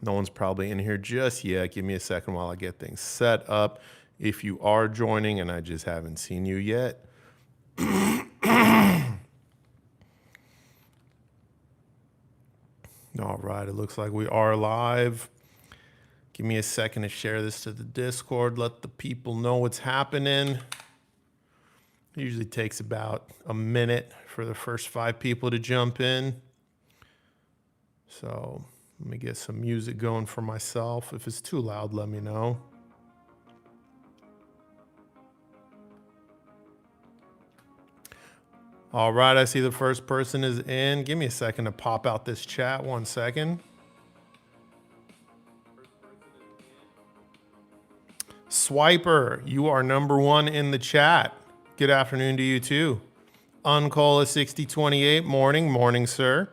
No one's probably in here just yet. Give me a second while I get things set up. If you are joining and I just haven't seen you yet. All right, it looks like we are live. Give me a second to share this to the Discord. Let the people know what's happening. It usually takes about a minute for the first 5 people to jump in. So let me get some music going for myself. If it's too loud, let me know. All right, I see the first person is in. Give me a second to pop out this chat. 1 second. Swiper, you are #1 in the chat. Good afternoon to you too. Uncola 6028, morning, sir.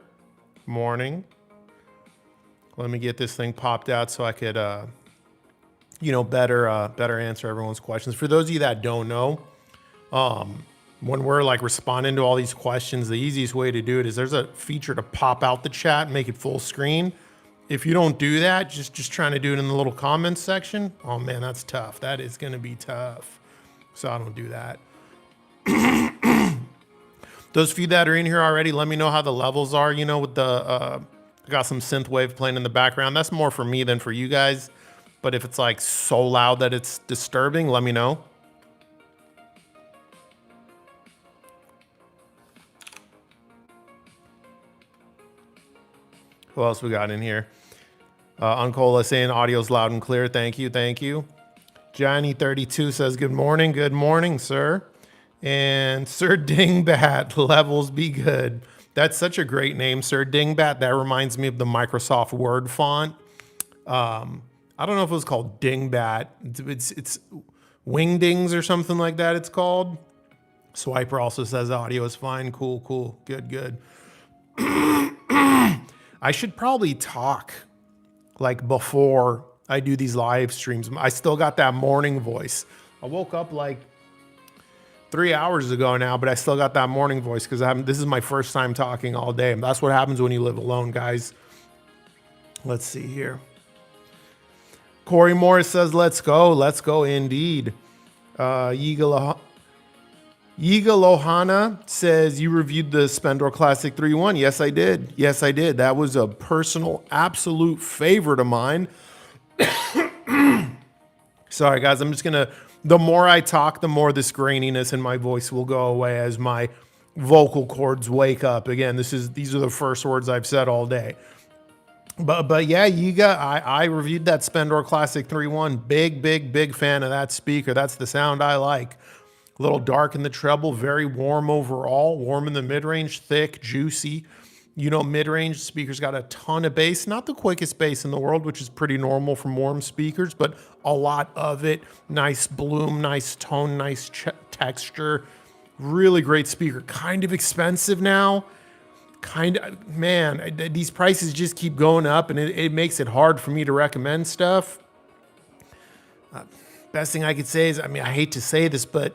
Morning. Let me get this thing popped out so I could, better answer everyone's questions. For those of you that don't know, when we're like responding to all these questions, the easiest way to do it is there's a feature to pop out the chat and make it full screen. If you don't do that, just trying to do it in the little comments section, oh man, that's tough. That is going to be tough. So I don't do that. Those of you that are in here already, let me know how the levels are, with the, I got some synth wave playing in the background. That's more for me than for you guys. But if it's like so loud that it's disturbing, let me know. Who else we got in here? Uncola saying audio's loud and clear. Thank you, thank you. Johnny32 says good morning, sir. And Sir Dingbat, levels be good. That's such a great name, Sir Dingbat. That reminds me of the Microsoft Word font. I don't know if it was called Dingbat. It's Wingdings or something like that it's called. Swiper also says audio is fine. Cool. Good. I should probably talk like before I do these live streams. I still got that morning voice. I woke up like 3 hours ago now, but I still got that morning voice because this is my first time talking all day. And that's what happens when you live alone, guys. Let's see here. Corey Morris says, let's go indeed. Yiga Lohana says, you reviewed the Spendor Classic 3.1. Yes, I did. That was a personal, absolute favorite of mine. Sorry, guys. I'm just going to, the more I talk, the more this graininess in my voice will go away as my vocal cords wake up. Again, these are the first words I've said all day. But yeah, I reviewed that Spendor Classic 3.1. Big fan of that speaker. That's the sound I like. A little dark in the treble, very warm overall, warm in the mid-range, thick, juicy. Mid-range speakers got a ton of bass, not the quickest bass in the world, which is pretty normal from warm speakers, but a lot of it. Nice bloom, nice tone, nice texture. Really great speaker. Kind of expensive now. Man, these prices just keep going up and it makes it hard for me to recommend stuff. Best thing I could say is, I hate to say this, but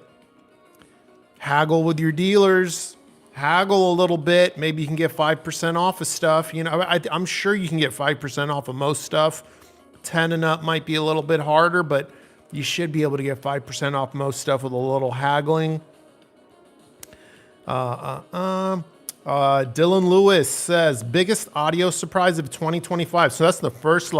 haggle with your dealers, haggle a little bit. Maybe you can get 5% off of stuff. I'm sure you can get 5% off of most stuff. 10 and up might be a little bit harder, but you should be able to get 5% off most stuff with a little haggling. Dylan Lewis says, biggest audio surprise of 2025. So that's the first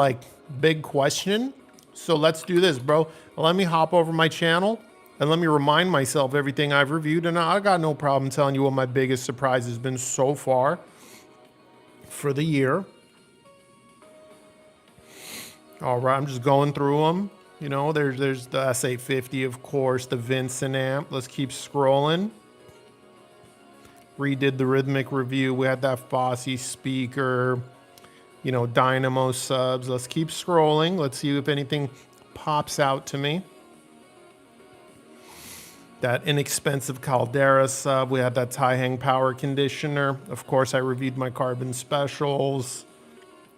big question. So let's do this, bro. Let me hop over my channel and let me remind myself everything I've reviewed. And I got no problem telling you what my biggest surprise has been so far for the year. All right, I'm just going through them. There's the S850, of course, the Vincent amp. Let's keep scrolling. Redid the rhythmic review. We had that Fosse speaker, Dynamo subs. Let's keep scrolling. Let's see if anything pops out to me. That inexpensive Caldera sub. We had that Taihang power conditioner. Of course, I reviewed my Carbon Specials.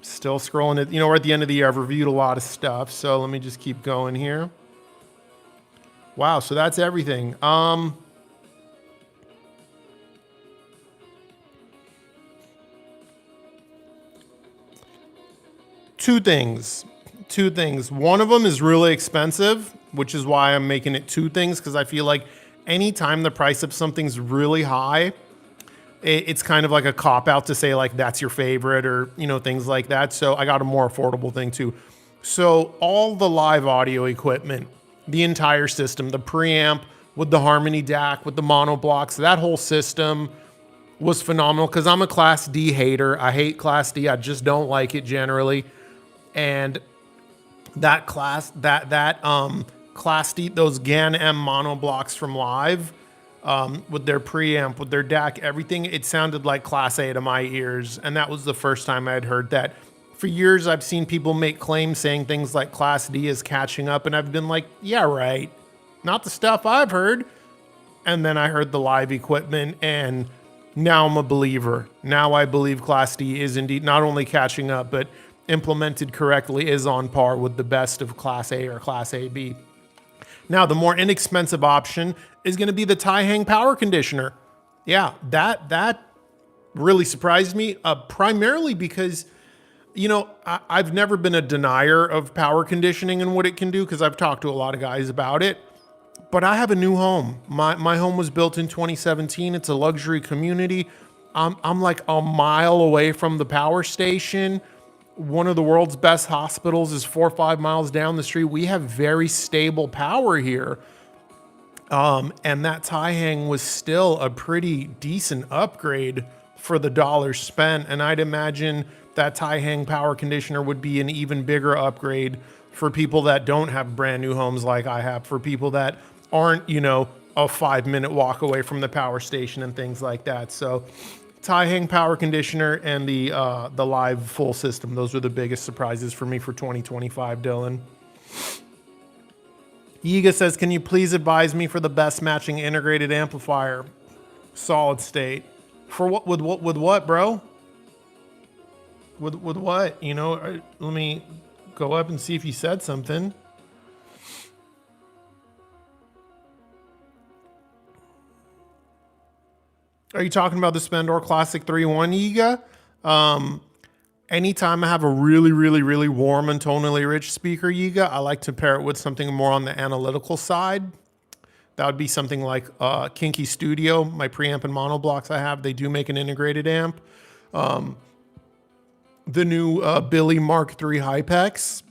Still scrolling it. We're at the end of the year. I've reviewed a lot of stuff. So let me just keep going here. Wow, so that's everything. Two things. Two things. One of them is really expensive, which is why I'm making it two things, because I feel like anytime the price of something's really high, it's kind of like a cop out to say like that's your favorite or things like that. So I got a more affordable thing too. So all the live audio equipment, the entire system, the preamp with the Harmony DAC, with the mono blocks, that whole system was phenomenal because I'm a Class D hater. I hate Class D. I just don't like it generally. And that Class D, those GAN M mono blocks from Live, with their preamp, with their DAC, everything, it sounded like Class A to my ears. And that was the first time I had heard that. For years, I've seen people make claims saying things like Class D is catching up, and I've been like, yeah, right. Not the stuff I've heard. And then I heard the live equipment, and now I'm a believer. Now I believe Class D is indeed not only catching up, but implemented correctly is on par with the best of Class A or Class AB. Now, the more inexpensive option is going to be the tie-hang power conditioner. Yeah, that really surprised me, primarily because, I've never been a denier of power conditioning and what it can do because I've talked to a lot of guys about it. But I have a new home. My home was built in 2017. It's a luxury community. I'm like a mile away from the power station. One of the world's best hospitals is 4 or 5 miles down the street. We have very stable power here. And that tie hang was still a pretty decent upgrade for the dollars spent. And I'd imagine that tie hang power conditioner would be an even bigger upgrade for people that don't have brand new homes like I have, for people that aren't, a 5-minute walk away from the power station and things like that. So tie hang power conditioner and the live full system, those are the biggest surprises for me for 2025, Dylan. Yiga says, can you please advise me for the best matching integrated amplifier? Solid state. For what, with what, bro? With what? Let me go up and see if you said something. Are you talking about the Spendor Classic 3.1 Yiga? Anytime I have a really, really, really warm and tonally rich speaker, Yiga, I like to pair it with something more on the analytical side. That would be something like Kinky Studio, my preamp and mono blocks I have. They do make an integrated amp. The new Billy Mark III Hypex.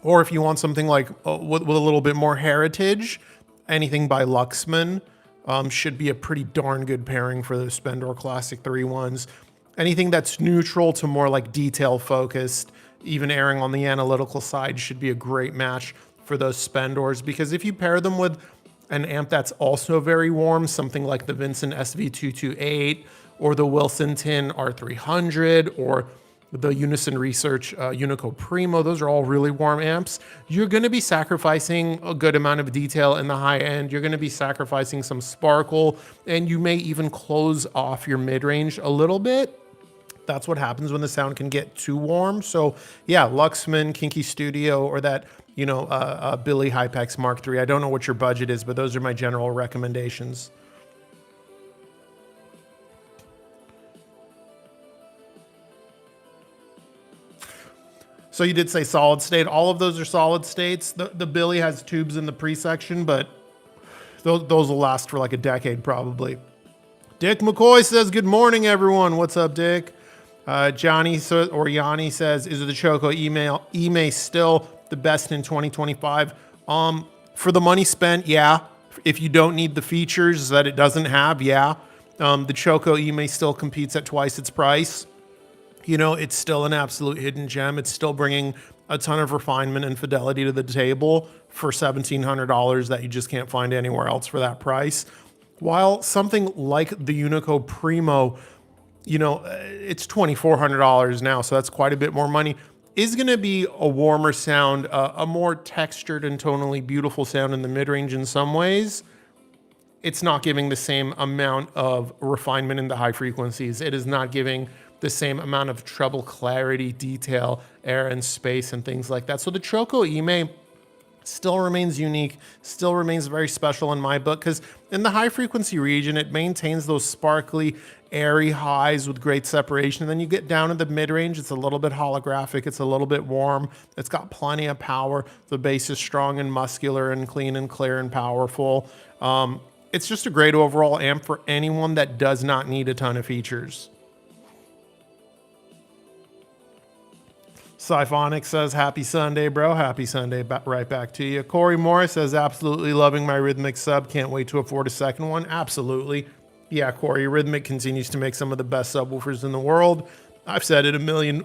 Or if you want something like with a little bit more heritage, anything by Luxman should be a pretty darn good pairing for the Spendor Classic 3.1s. Anything that's neutral to more like detail focused, even erring on the analytical side, should be a great match for those Spendors, because if you pair them with an amp that's also very warm, something like the Vincent SV228 or the Wilson Tin R300 or the Unison Research Unico Primo, those are all really warm amps. You're going to be sacrificing a good amount of detail in the high end. You're going to be sacrificing some sparkle, and you may even close off your mid-range a little bit. That's what happens when the sound can get too warm. So yeah, Luxman, Kinky Studio, or that, Billy Hypex Mark III. I don't know what your budget is, but those are my general recommendations. So you did say solid state. All of those are solid states. The Billy has tubes in the pre-section, but those will last for like a decade probably. Dick McCoy says, good morning, everyone. What's up, Dick? Yanni says, is the Choco email still the best in 2025? For the money spent, yeah. If you don't need the features that it doesn't have, yeah. The Choco email still competes at twice its price. It's still an absolute hidden gem. It's still bringing a ton of refinement and fidelity to the table for $1,700 that you just can't find anywhere else for that price. While something like the Unico Primo, it's $2,400 now, so that's quite a bit more money, is going to be a warmer sound, a more textured and tonally beautiful sound in the mid-range in some ways. It's not giving the same amount of refinement in the high frequencies. It is not giving the same amount of treble clarity, detail, air and space, and things like that. So the Choco Ime still remains unique, still remains very special in my book, because in the high frequency region, it maintains those sparkly, airy highs with great separation. And then you get down in the mid range, it's a little bit holographic, it's a little bit warm, it's got plenty of power. The bass is strong and muscular and clean and clear and powerful. It's just a great overall amp for anyone that does not need a ton of features. Siphonic says, happy Sunday, bro. Happy Sunday. Right back to you. Corey Morris says, absolutely loving my Rhythmic sub. Can't wait to afford a second one. Absolutely. Yeah, Corey, Rhythmic continues to make some of the best subwoofers in the world. I've said it a million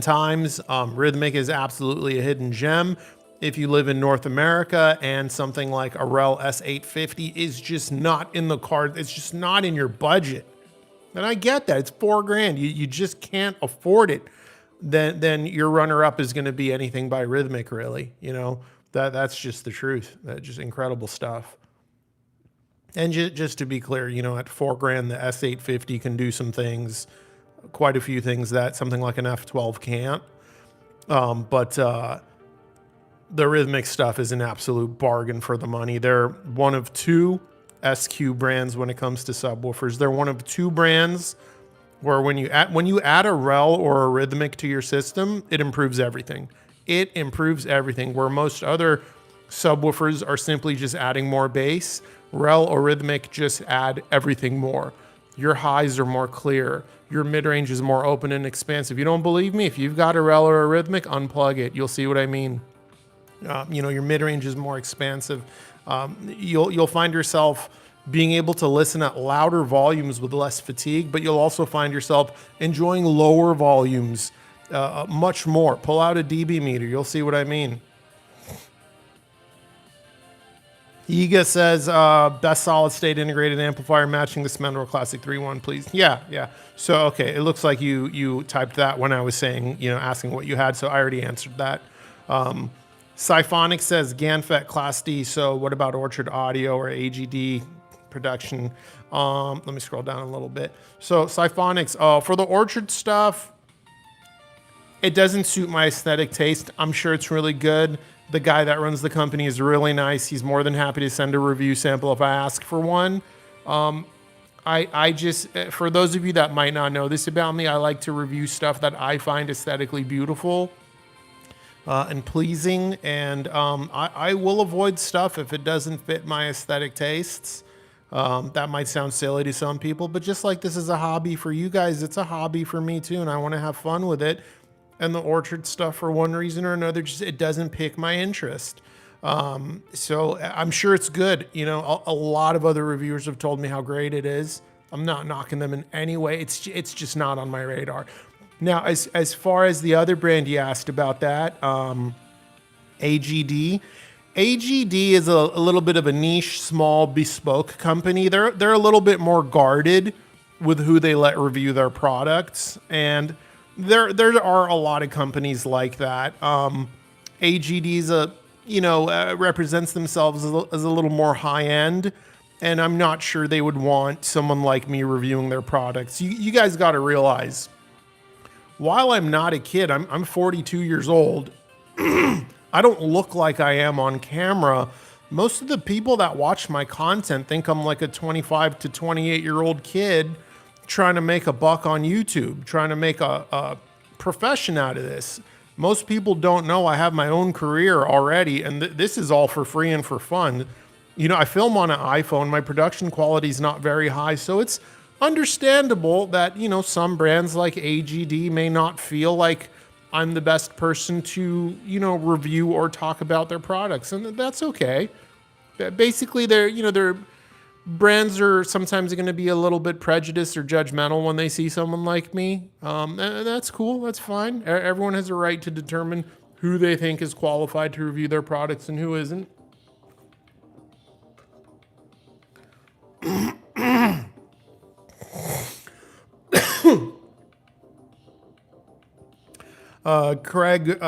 times. Rhythmic is absolutely a hidden gem. If you live in North America and something like a Rel S850 is just not in the card, it's just not in your budget. And I get that. It's $4,000. You just can't afford it. Then your runner-up is going to be anything by Rhythmic, really. You know, that's just the truth. That's just incredible stuff. And just to be clear, you know, at $4,000, the S850 can do some things, quite a few things that something like an F12 can't. But the Rhythmic stuff is an absolute bargain for the money. They're one of two SQ brands when it comes to subwoofers. They're one of two brands where when you add a Rel or a Rhythmic to your system, it improves everything. It improves everything. Where most other subwoofers are simply just adding more bass, Rel or Rhythmic just add everything more. Your highs are more clear. Your mid-range is more open and expansive. You don't believe me? If you've got a Rel or a Rhythmic, unplug it. You'll see what I mean. You know, your mid-range is more expansive. You'll find yourself being able to listen at louder volumes with less fatigue, but you'll also find yourself enjoying lower volumes much more. Pull out a dB meter. You'll see what I mean. Yiga says, best solid state integrated amplifier matching the Smendor Classic 3.1, please. Yeah. So, okay, it looks like you typed that when I was saying, you know, asking what you had, so I already answered that. Siphonic says Ganfet Class D. So what about Orchard Audio or AGD production? Let me scroll down a little bit. So Siphonics, for the Orchard stuff, it doesn't suit my aesthetic taste. I'm sure it's really good. The guy that runs the company is really nice. He's more than happy to send a review sample if I ask for one. I just, for those of you that might not know this about me, I like to review stuff that I find aesthetically beautiful and pleasing, and I will avoid stuff if it doesn't fit my aesthetic tastes. That might sound silly to some people, but just like this is a hobby for you guys, it's a hobby for me too, and I want to have fun with it. And the Orchard stuff, for one reason or another, just it doesn't pique my interest. So I'm sure it's good. You know, a lot of other reviewers have told me how great it is. I'm not knocking them in any way. It's just not on my radar. Now, as far as the other brand you asked about that, AGD. AGD is a little bit of a niche, small, bespoke company. They're a little bit more guarded with who they let review their products, and there are a lot of companies like that. AGD's represents themselves as a little more high end, and I'm not sure they would want someone like me reviewing their products. You guys got to realize, while I'm not a kid, I'm 42 years old. I don't look like I am on camera. Most of the people that watch my content think I'm like a 25 to 28-year-old kid trying to make a buck on YouTube, trying to make a profession out of this. Most people don't know I have my own career already, and this is all for free and for fun. You know, I film on an iPhone. My production quality is not very high, so it's understandable that, you know, some brands like AGD may not feel like I'm the best person to, you know, review or talk about their products, and that's okay. Basically, their brands are sometimes going to be a little bit prejudiced or judgmental when they see someone like me. And that's cool. That's fine. Everyone has a right to determine who they think is qualified to review their products and who isn't. Craig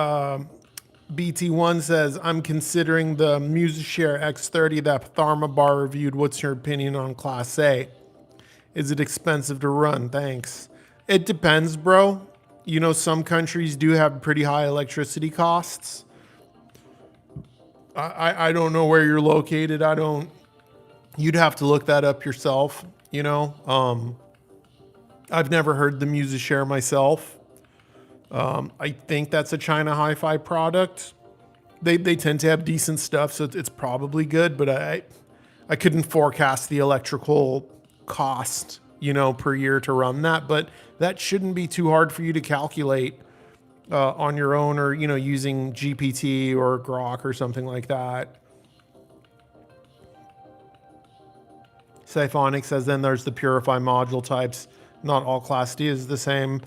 BT1 says, I'm considering the MusiShare X30 that Tharma Bar reviewed. What's your opinion on Class A? Is it expensive to run? Thanks. It depends, bro. You know, some countries do have pretty high electricity costs. I don't know where you're located. You'd have to look that up yourself, you know. I've never heard the Musishare myself. I think that's a China Hi-Fi product. They tend to have decent stuff, so it's probably good, but I couldn't forecast the electrical cost, you know, per year to run that, but that shouldn't be too hard for you to calculate on your own, or, you know, using GPT or Grok or something like that. Siphonic says then there's the Purify module types. Not all Class D is the same.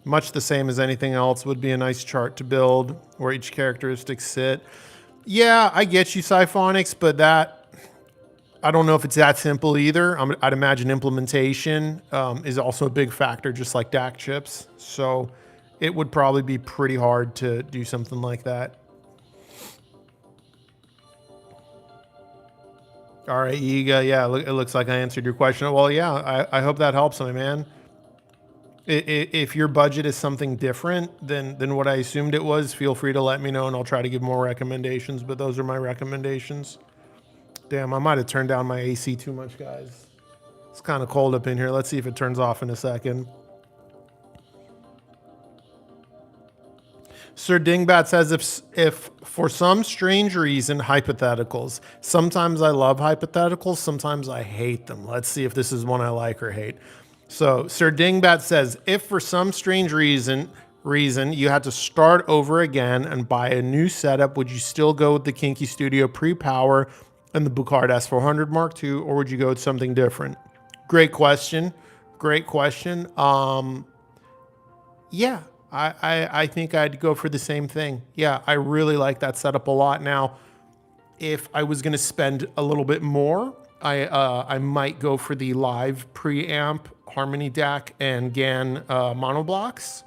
Much the same as anything else. Would be a nice chart to build where each characteristic sit. Yeah, I get you, Siphonics, but I don't know if it's that simple either. I'd imagine implementation is also a big factor, just like DAC chips. So it would probably be pretty hard to do something like that. All right, Yiga, yeah, it looks like I answered your question. Well, yeah, I hope that helps, my man. If your budget is something different than what I assumed it was, feel free to let me know and I'll try to give more recommendations, but those are my recommendations. Damn, I might have turned down my AC too much, guys. It's kind of cold up in here. Let's see if it turns off in a second. Sir Dingbat says, if for some strange reason, hypotheticals. Sometimes I love hypotheticals, sometimes I hate them. Let's see if this is one I like or hate. So Sir Dingbat says, if for some strange reason you had to start over again and buy a new setup, would you still go with the Kinky Studio pre-power and the Bucard S400 Mark II, or would you go with something different? Great question. Great question. Yeah, I think I'd go for the same thing. Yeah, I really like that setup a lot. Now, if I was going to spend a little bit more, I might go for the live preamp Harmony DAC and GAN monoblocks.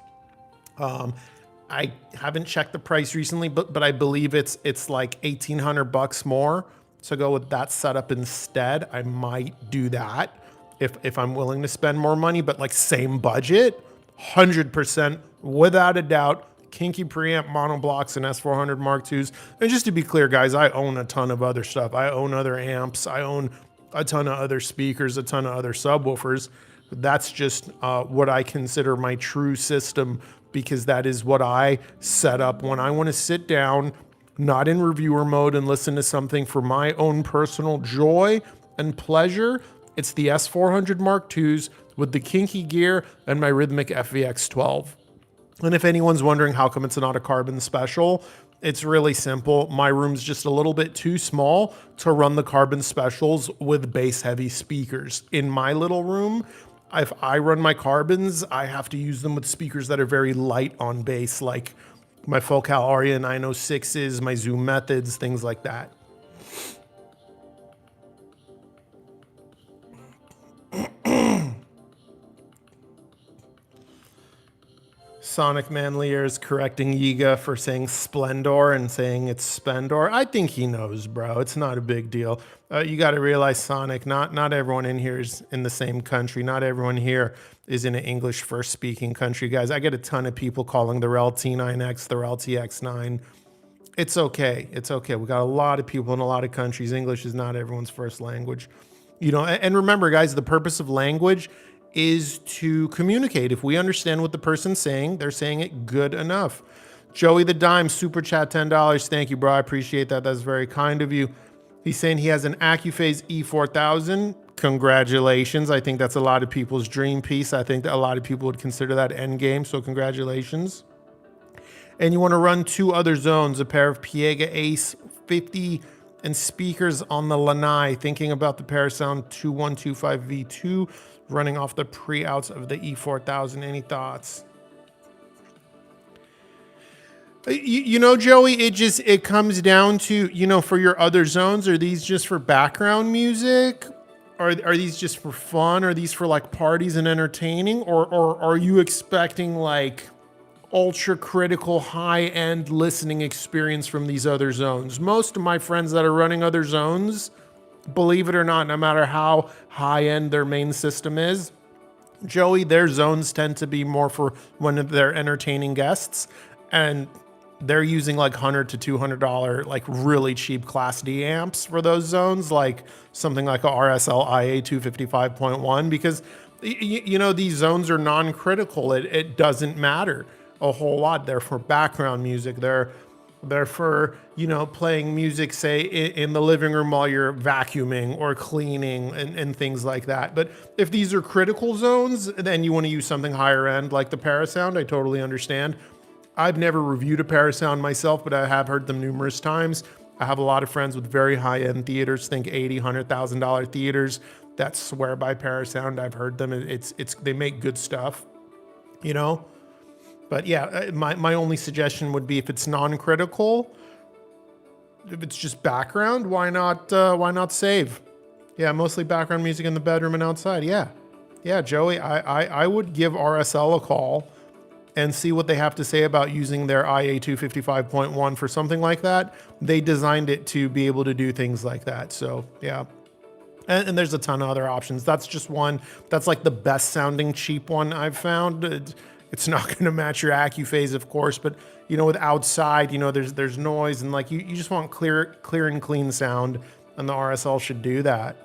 I haven't checked the price recently, but I believe it's like $1,800 more. So go with that setup instead. I might do that if I'm willing to spend more money, but like same budget, 100% without a doubt. Kinky preamp monoblocks and S400 Mark IIs. And just to be clear, guys, I own a ton of other stuff. I own other amps. I own a ton of other speakers, a ton of other subwoofers. That's just what I consider my true system, because that is what I set up when I want to sit down, not in reviewer mode, and listen to something for my own personal joy and pleasure. It's the S400 Mark IIs with the Kinky gear and my Rhythmic FVX12. And if anyone's wondering how come it's not a Carbon Special, it's really simple. My room's just a little bit too small to run the Carbon Specials with bass heavy speakers. In my little room, if I run my Carbons, I have to use them with speakers that are very light on bass, like my Focal Aria 906s, my Zoom Methods, things like that. Sonic Manlier is correcting Yiga for saying Splendor and saying it's Spendor. I think he knows, bro. It's not a big deal. You got to realize, Sonic, not everyone in here is in the same country. Not everyone here is in an English first speaking country, guys. I get a ton of people calling the REL T9X, the REL TX9. It's okay. It's okay. We got a lot of people in a lot of countries. English is not everyone's first language. You know, and remember, guys, the purpose of language is to communicate. If we understand what the person's saying, they're saying it good enough. Joey the Dime, super chat, $10. Thank you, bro. I appreciate that. That's very kind of you. He's saying he has an AccuPhase E4000. Congratulations. I think that's a lot of people's dream piece. I think that a lot of people would consider that end game. So congratulations. And you want to run two other zones, a pair of Piega Ace 50 and speakers on the Lanai, thinking about the Parasound 2125V2 running off the pre-outs of the E4000. Any thoughts? You know, Joey, it comes down to, you know, for your other zones, are these just for background music? Are these just for fun? Are these for like parties and entertaining? Or are you expecting like ultra critical high-end listening experience from these other zones? Most of my friends that are running other zones, believe it or not, no matter how high-end their main system is, Joey, their zones tend to be more for when they're entertaining guests, and they're using like $100 to $200 like really cheap Class D amps for those zones, like something like a RSL IA 255.1, because you know these zones are non-critical. It doesn't matter a whole lot. They're for background music. They're for, you know, playing music, say, in the living room while you're vacuuming or cleaning and things like that. But if these are critical zones, then you want to use something higher end like the Parasound. I totally understand. I've never reviewed a Parasound myself, but I have heard them numerous times. I have a lot of friends with very high-end theaters, think $80,000, $100,000 theaters that swear by Parasound. I've heard them. It's they make good stuff, you know? But yeah, my only suggestion would be if it's non-critical, if it's just background, why not save? Yeah, mostly background music in the bedroom and outside. Yeah, Joey, I would give RSL a call and see what they have to say about using their IA 255.1 for something like that. They designed it to be able to do things like that. So yeah. And there's a ton of other options. That's just one. That's like the best sounding cheap one I've found. It's not going to match your AccuPhase, of course, but you know, with outside, you know, there's noise and like you just want clear and clean sound, and the RSL should do that.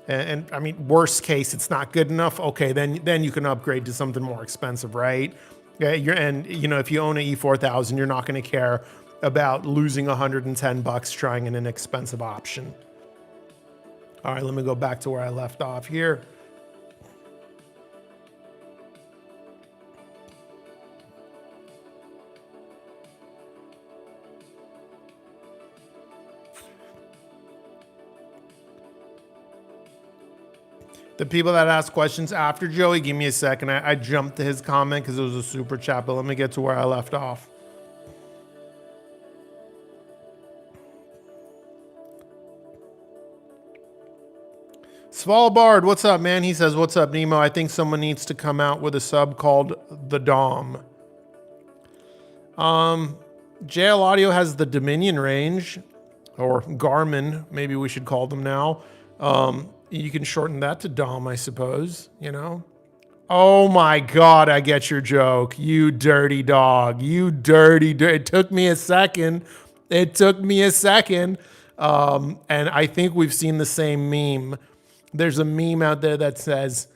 And I mean, worst case, it's not good enough. Okay, then you can upgrade to something more expensive, right? Yeah, and you know, if you own an E4000, you're not going to care about losing $110 trying an inexpensive option. All right, let me go back to where I left off here. The people that ask questions after Joey, give me a second. I jumped to his comment because it was a super chat, but let me get to where I left off. Svalbard, what's up, man? He says, what's up, Nemo? I think someone needs to come out with a sub called The Dom. JL Audio has the Dominion range, or Garmin, maybe we should call them now. You can shorten that to Dom, I suppose, you know? Oh my God, I get your joke. You dirty dog. You dirty. It took me a second. And I think we've seen the same meme. There's a meme out there that says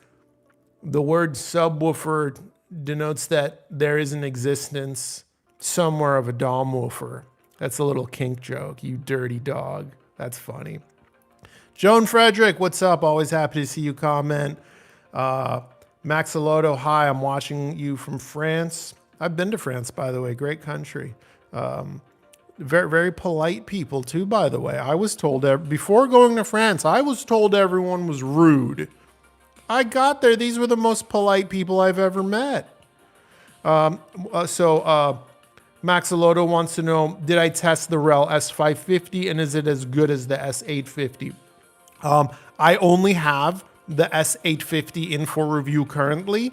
the word subwoofer denotes that there is an existence somewhere of a Dom woofer. That's a little kink joke. You dirty dog. That's funny. Joan Frederick, what's up? Always happy to see you comment. Maxilotto, hi, I'm watching you from France. I've been to France, by the way. Great country. Very, very polite people, too, by the way. I was told, before going to France, I was told everyone was rude. I got there. These were the most polite people I've ever met. Maxilotto wants to know, did I test the REL S550 and is it as good as the S850? I only have the S850 in for review currently.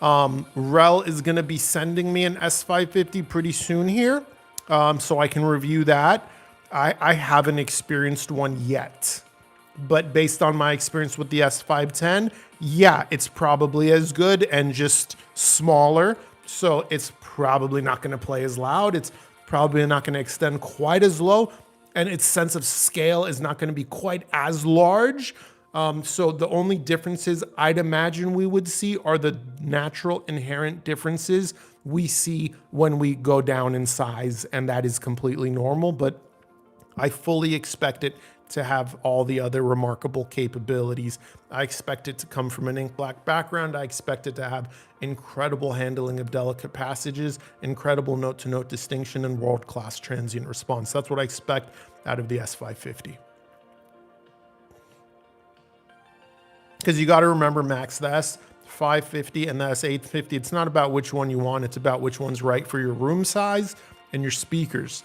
REL is going to be sending me an S550 pretty soon here, so I can review that. I haven't experienced one yet, but based on my experience with the S510, yeah, it's probably as good and just smaller. So it's probably not going to play as loud. It's probably not going to extend quite as low. And its sense of scale is not going to be quite as large. So the only differences I'd imagine we would see are the natural inherent differences we see when we go down in size. And that is completely normal. But I fully expect it to have all the other remarkable capabilities. I expect it to come from an ink black background. I expect it to have incredible handling of delicate passages, incredible note-to-note distinction, and world-class transient response. That's what I expect out of the S550. Because you got to remember, Max, the S550 and the S850, it's not about which one you want. It's about which one's right for your room size and your speakers.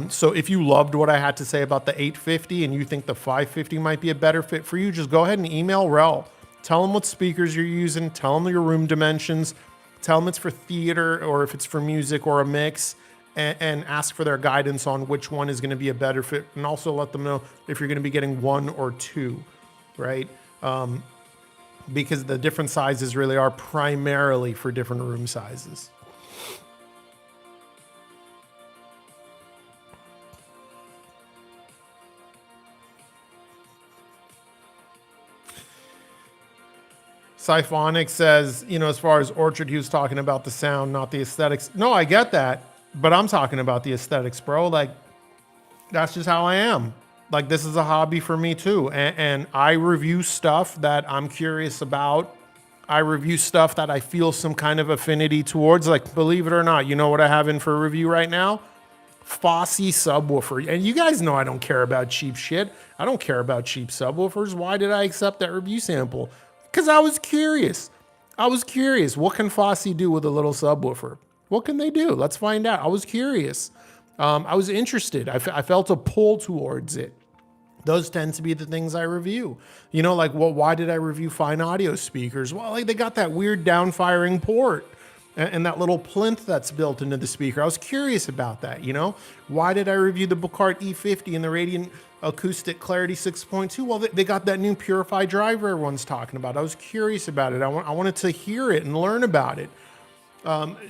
So if you loved what I had to say about the 850 and you think the 550 might be a better fit for you, just go ahead and email REL. Tell them what speakers you're using. Tell them your room dimensions. Tell them it's for theater or if it's for music or a mix, and ask for their guidance on which one is going to be a better fit. And also let them know if you're going to be getting one or two, right? because the different sizes really are primarily for different room sizes. Siphonic says, as far as Orchard, he was talking about the sound, not the aesthetics. No, I get that, but I'm talking about the aesthetics, bro. Like, that's just how I am. Like, this is a hobby for me too. And I review stuff that I'm curious about. I review stuff that I feel some kind of affinity towards. Like, believe it or not, you know what I have in for review right now? Fosse subwoofer. And you guys know I don't care about cheap shit. I don't care about cheap subwoofers. Why did I accept that review sample? Because I was curious. What can Fosse do with a little subwoofer? What can they do? Let's find out. I was curious. I was interested. I felt a pull towards it. Those tend to be the things I review. Like, well, why did I review Fine Audio speakers? Well, like, they got that weird downfiring port and that little plinth that's built into the speaker. I was curious about that, Why did I review the Bucart E50 and the Radiant Acoustic Clarity 6.2? Well, they got that new Purify driver everyone's talking about. I was curious about it. I wanted to hear it and learn about it.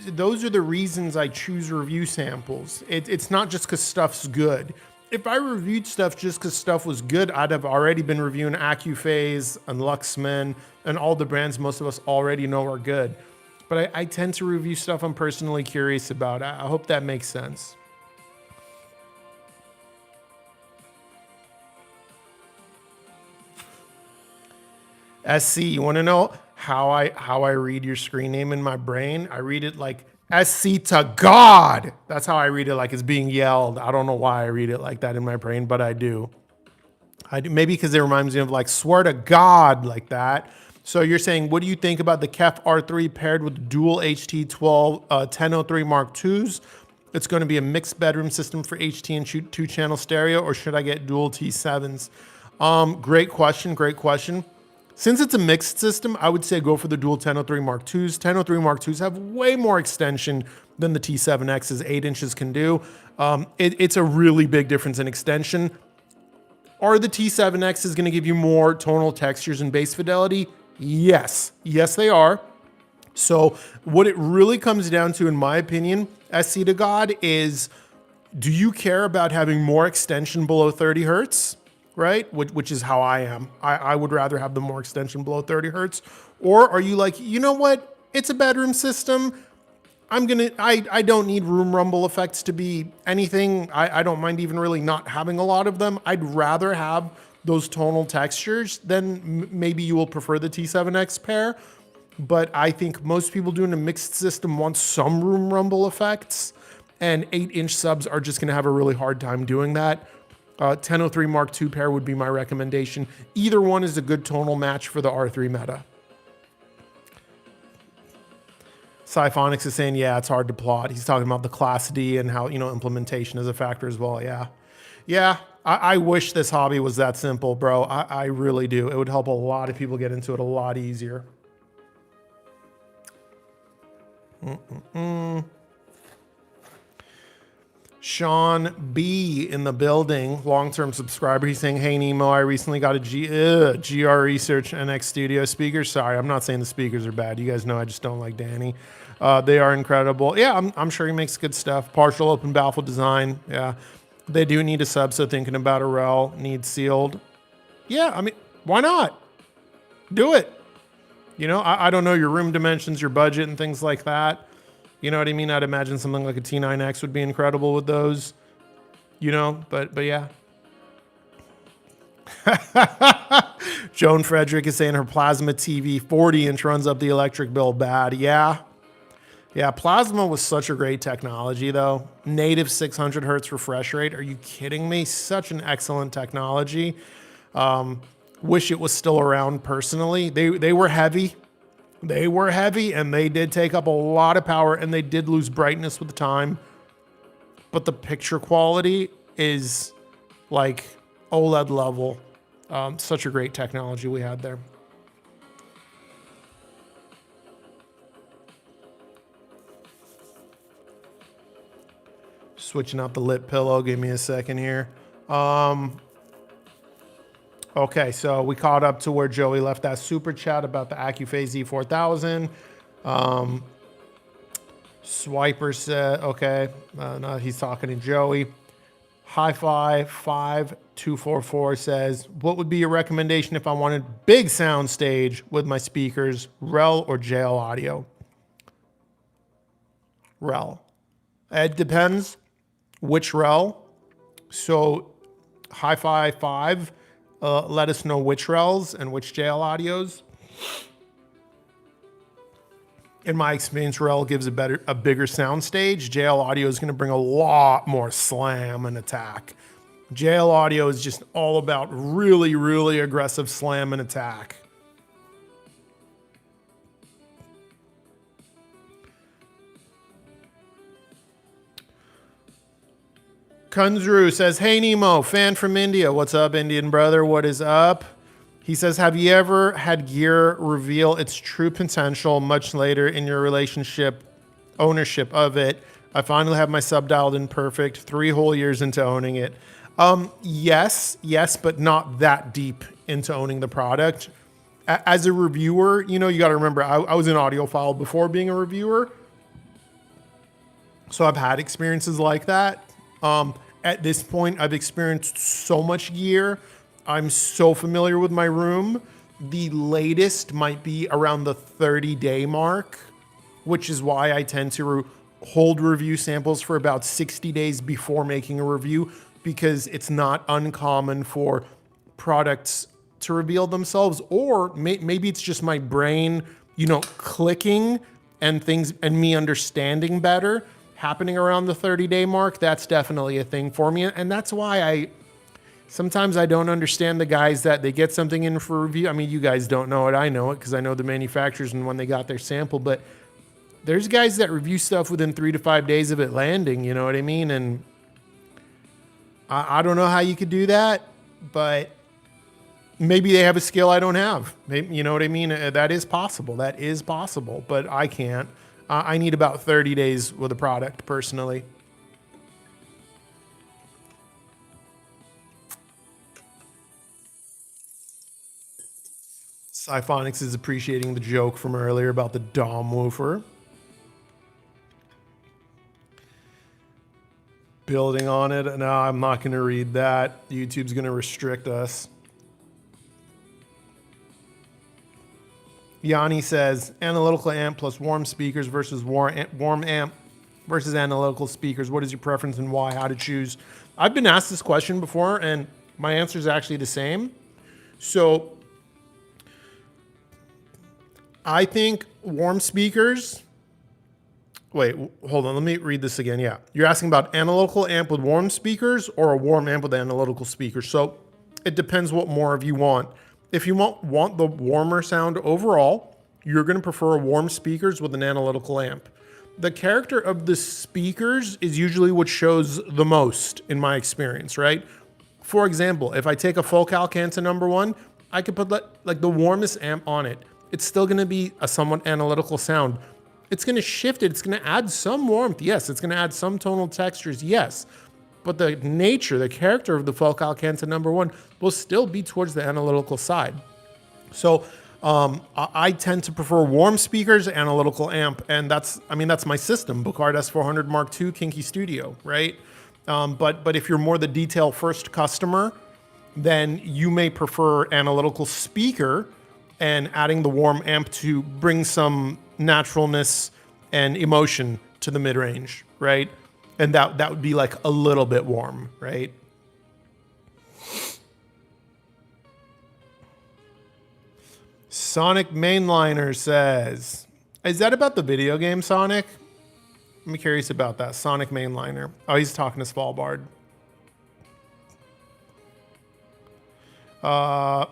Those are the reasons I choose review samples. It's not just because stuff's good. If I reviewed stuff just because stuff was good, I'd have already been reviewing AccuPhase and Luxman and all the brands most of us already know are good. But I tend to review stuff I'm personally curious about. I hope that makes sense. SC, you want to know how I read your screen name in my brain? I read it like SC to God. That's how I read it, like it's being yelled. I don't know why I read it like that in my brain, but I do. Maybe because it reminds me of like swear to God, like that. So you're saying, what do you think about the KEF R3 paired with dual HT12 1003 Mark IIs? It's going to be a mixed bedroom system for HT and two-channel stereo, or should I get dual T7s? Great question. Since it's a mixed system, I would say go for the dual 1003 Mark IIs. 1003 Mark IIs have way more extension than the T7X's 8 inches can do. It's a really big difference in extension. Are the T7X's going to give you more tonal textures and bass fidelity? Yes, they are. So what it really comes down to, in my opinion, SC to God, is do you care about having more extension below 30 hertz, right? Which is how I am. I would rather have the more extension below 30 hertz. Or are you like, you know what? It's a bedroom system. I don't need room rumble effects to be anything. I don't mind even really not having a lot of them. I'd rather have those tonal textures, then maybe you will prefer the T7X pair. But I think most people doing a mixed system want some room rumble effects, and 8-inch subs are just going to have a really hard time doing that. 1003 Mark II pair would be my recommendation. Either one is a good tonal match for the R3 meta. Siphonics is saying, yeah, it's hard to plot. He's talking about the Class D and how, implementation is a factor as well. Yeah. I wish this hobby was that simple, bro. I really do. It would help a lot of people get into it a lot easier. Sean B in the building, long-term subscriber. He's saying, hey, Nemo, I recently got a GR Research NX Studio speaker. Sorry, I'm not saying the speakers are bad. You guys know I just don't like Danny. They are incredible. Yeah, I'm sure he makes good stuff. Partial open baffle design. Yeah. They do need a sub, so thinking about a rel needs sealed. Yeah, I mean, why not? Do it. I don't know your room dimensions, your budget, and things like that. You know what I mean? I'd imagine something like a T9X would be incredible with those. But yeah. Joan Frederick is saying her Plasma TV 40-inch runs up the electric bill bad. Yeah, Plasma was such a great technology, though. Native 600 hertz refresh rate. Are you kidding me? Such an excellent technology. Wish it was still around personally. They were heavy. They were heavy, and they did take up a lot of power, and they did lose brightness with time. But the picture quality is like OLED level. Such a great technology we had there. Switching out the lip pillow. Give me a second here. Okay, so we caught up to where Joey left that super chat about the AccuPhase Z4000. Swiper said, okay, no, he's talking to Joey. Hi-Fi 5244 says, what would be your recommendation if I wanted big sound stage with my speakers, REL or JL audio? REL. It depends which REL. So Hi-Fi 5, let us know which RELs and which JL audios. In my experience, REL gives a bigger sound stage. JL audio is going to bring a lot more slam and attack. JL audio is just all about really, really aggressive slam and attack. Kunzru says, hey Nemo, fan from India. What's up, Indian brother? What is up? He says, have you ever had gear reveal its true potential much later in your relationship ownership of it? I finally have my sub dialed in perfect 3 whole years into owning it. Yes, but not that deep into owning the product. As a reviewer, you know, you got to remember, I was an audiophile before being a reviewer. So I've had experiences like that. At this point, I've experienced so much gear. I'm so familiar with my room. The latest might be around the 30-day mark, which is why I tend to hold review samples for about 60 days before making a review, because it's not uncommon for products to reveal themselves, or maybe it's just my brain, you know, clicking and things and me understanding better happening around the 30-day mark. That's definitely a thing for me. And that's why sometimes I don't understand the guys that they get something in for review. I mean, you guys don't know it. I know it because I know the manufacturers and when they got their sample, but there's guys that review stuff within 3 to 5 days of it landing, you know what I mean? And I don't know how you could do that, but maybe they have a skill I don't have. Maybe, you know what I mean? That is possible. That is possible, but I can't. I need about 30 days with a product personally. Siphonics is appreciating the joke from earlier about the Dom woofer. Building on it. No, I'm not going to read that. YouTube's going to restrict us. Yanni says, analytical amp plus warm speakers versus warm amp versus analytical speakers. What is your preference and why? How to choose? I've been asked this question before, and my answer is actually the same. So I think warm speakers... Wait, hold on. Let me read this again. Yeah. You're asking about analytical amp with warm speakers or a warm amp with analytical speakers. So it depends what more of you want. If you want the warmer sound overall, you're going to prefer warm speakers with an analytical amp. The character of the speakers is usually what shows the most in my experience, right? For example, if I take a Focal Canta #1, I could put like the warmest amp on it. It's still going to be a somewhat analytical sound. It's going to shift it. It's going to add some warmth. Yes. It's going to add some tonal textures. Yes. But the nature, the character of the Focal Canta #1 will still be towards the analytical side. So I tend to prefer warm speakers, analytical amp. And that's my system, Bucard S400 Mark II, Kinky Studio, right? But if you're more the detail first customer, then you may prefer analytical speaker and adding the warm amp to bring some naturalness and emotion to the mid-range, right? And that would be like a little bit warm, right? Sonic Mainliner says, is that about the video game Sonic? I'm curious about that. Sonic Mainliner. Oh, he's talking to Svalbard. How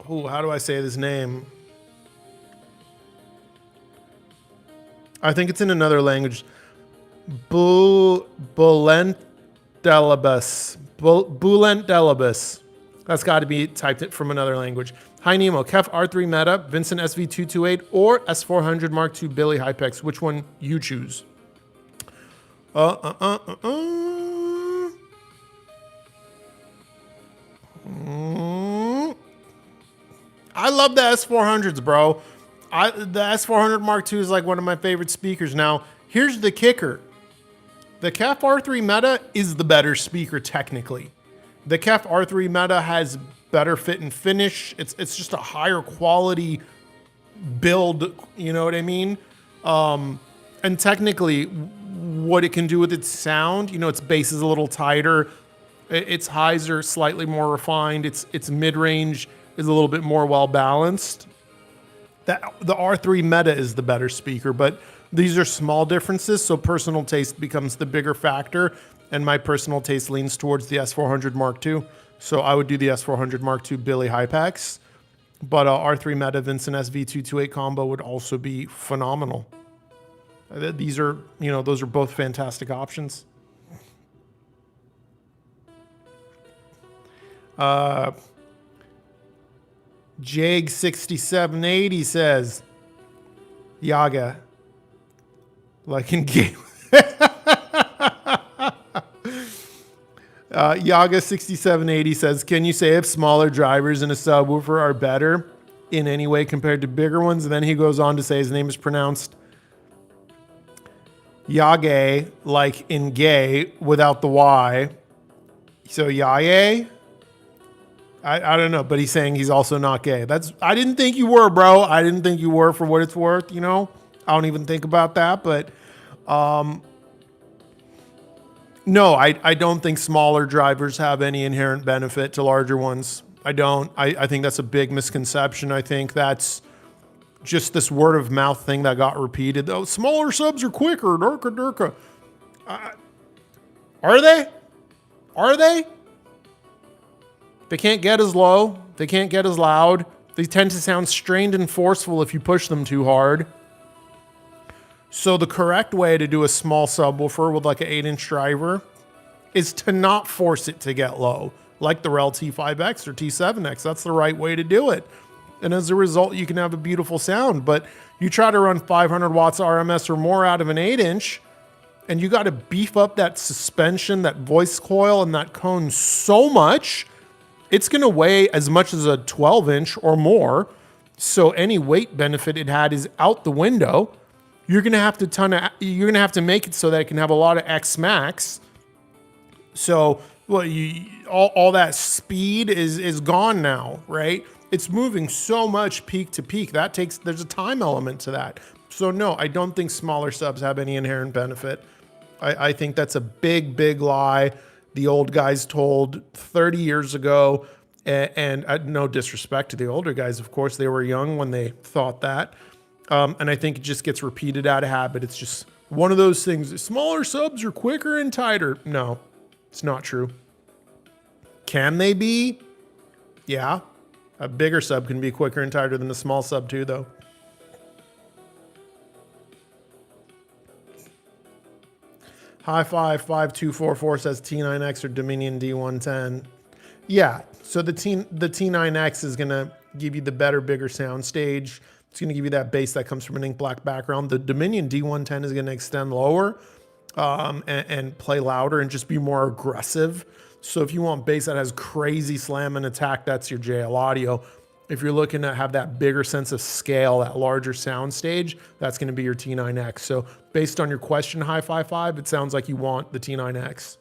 do I say this name? I think it's in another language. Bulentelibus. That's got to be typed it from another language. Hi Nemo, Kef R3 Meta, Vincent SV228, or S400 Mark II Billy Hypex. Which one you choose? I love the S400s, bro. The S400 Mark II is like one of my favorite speakers. Now, here's the kicker. The KEF R3 Meta is the better speaker technically. The KEF R3 Meta has better fit and finish. It's just a higher quality build, you know what I mean? And technically, what it can do with its sound, you know, its bass is a little tighter. Its highs are slightly more refined. Its mid-range is a little bit more well-balanced. The R3 Meta is the better speaker, but these are small differences, so personal taste becomes the bigger factor, and my personal taste leans towards the S400 Mark II. So I would do the S400 Mark II Billy Hypex, but R3 Meta Vincent SV228 combo would also be phenomenal. These are, you know, those are both fantastic options. Jag6780 says, Yaga, like in game. Yaga6780 says, can you say if smaller drivers in a subwoofer are better in any way compared to bigger ones? And then he goes on to say his name is pronounced Yage, like in gay, without the Y. So Yaye? I don't know, but he's saying he's also not gay. I didn't think you were, bro. I didn't think you were, for what it's worth, you know? I don't even think about that, but no, I don't think smaller drivers have any inherent benefit to larger ones. I don't. I think that's a big misconception. I think that's just this word of mouth thing that got repeated. Oh, smaller subs are quicker, durka. Are they? Are they? They can't get as low. They can't get as loud. They tend to sound strained and forceful if you push them too hard. So the correct way to do a small subwoofer with like an 8-inch driver is to not force it to get low, like the REL T5X or T7X. That's the right way to do it. And as a result, you can have a beautiful sound. But you try to run 500 watts RMS or more out of an 8-inch, and you got to beef up that suspension, that voice coil, and that cone so much, it's going to weigh as much as a 12-inch or more. So any weight benefit it had is out the window. You're going to have to make it so that it can have a lot of X max. So well, all that speed is gone now, right? It's moving so much peak to peak. There's a time element to that. So no, I don't think smaller subs have any inherent benefit. I think that's a big lie the old guys told 30 years ago. And no disrespect to the older guys, of course, they were young when they thought that. And I think it just gets repeated out of habit. It's just one of those things. Smaller subs are quicker and tighter. No, it's not true. Can they be? Yeah. A bigger sub can be quicker and tighter than a small sub too, though. High Five 5244 says T9X or Dominion D110. Yeah, so the T9X is going to give you the better, bigger sound stage. It's going to give you that bass that comes from an ink black background. The Dominion D110 is going to extend lower and play louder and just be more aggressive. So if you want bass that has crazy slam and attack, that's your JL Audio. If you're looking to have that bigger sense of scale, that larger sound stage, that's going to be your T9X. So based on your question, Hi-Fi 5, it sounds like you want the T9X.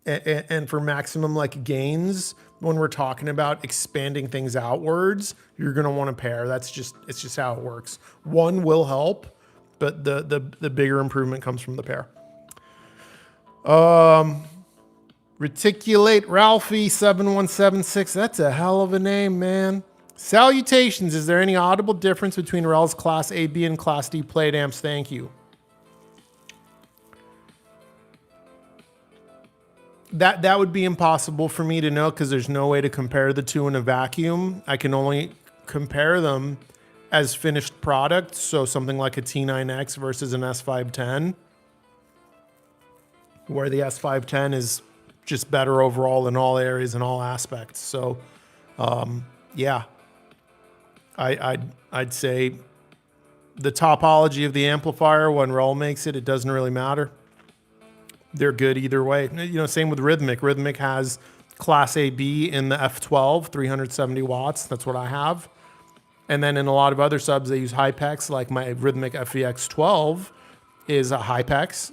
And for maximum like gains, when we're talking about expanding things outwards, you're going to want a pair. It's just how it works. One will help, but the bigger improvement comes from the pair. Reticulate Ralphie 7176. That's a hell of a name, man. Salutations. Is there any audible difference between REL's Class A, B, and Class D plate amps? Thank you. That would be impossible for me to know because there's no way to compare the two in a vacuum. I can only compare them as finished products. So something like a T9X versus an S510, where the S510 is just better overall in all areas and all aspects. So, yeah, I'd say the topology of the amplifier when REL makes it, it doesn't really matter. They're good either way. You know, same with Rhythmic. Rhythmic has Class AB in the F12, 370 watts. That's what I have. And then in a lot of other subs, they use Hypex, like my Rhythmic FEX 12 is a Hypex.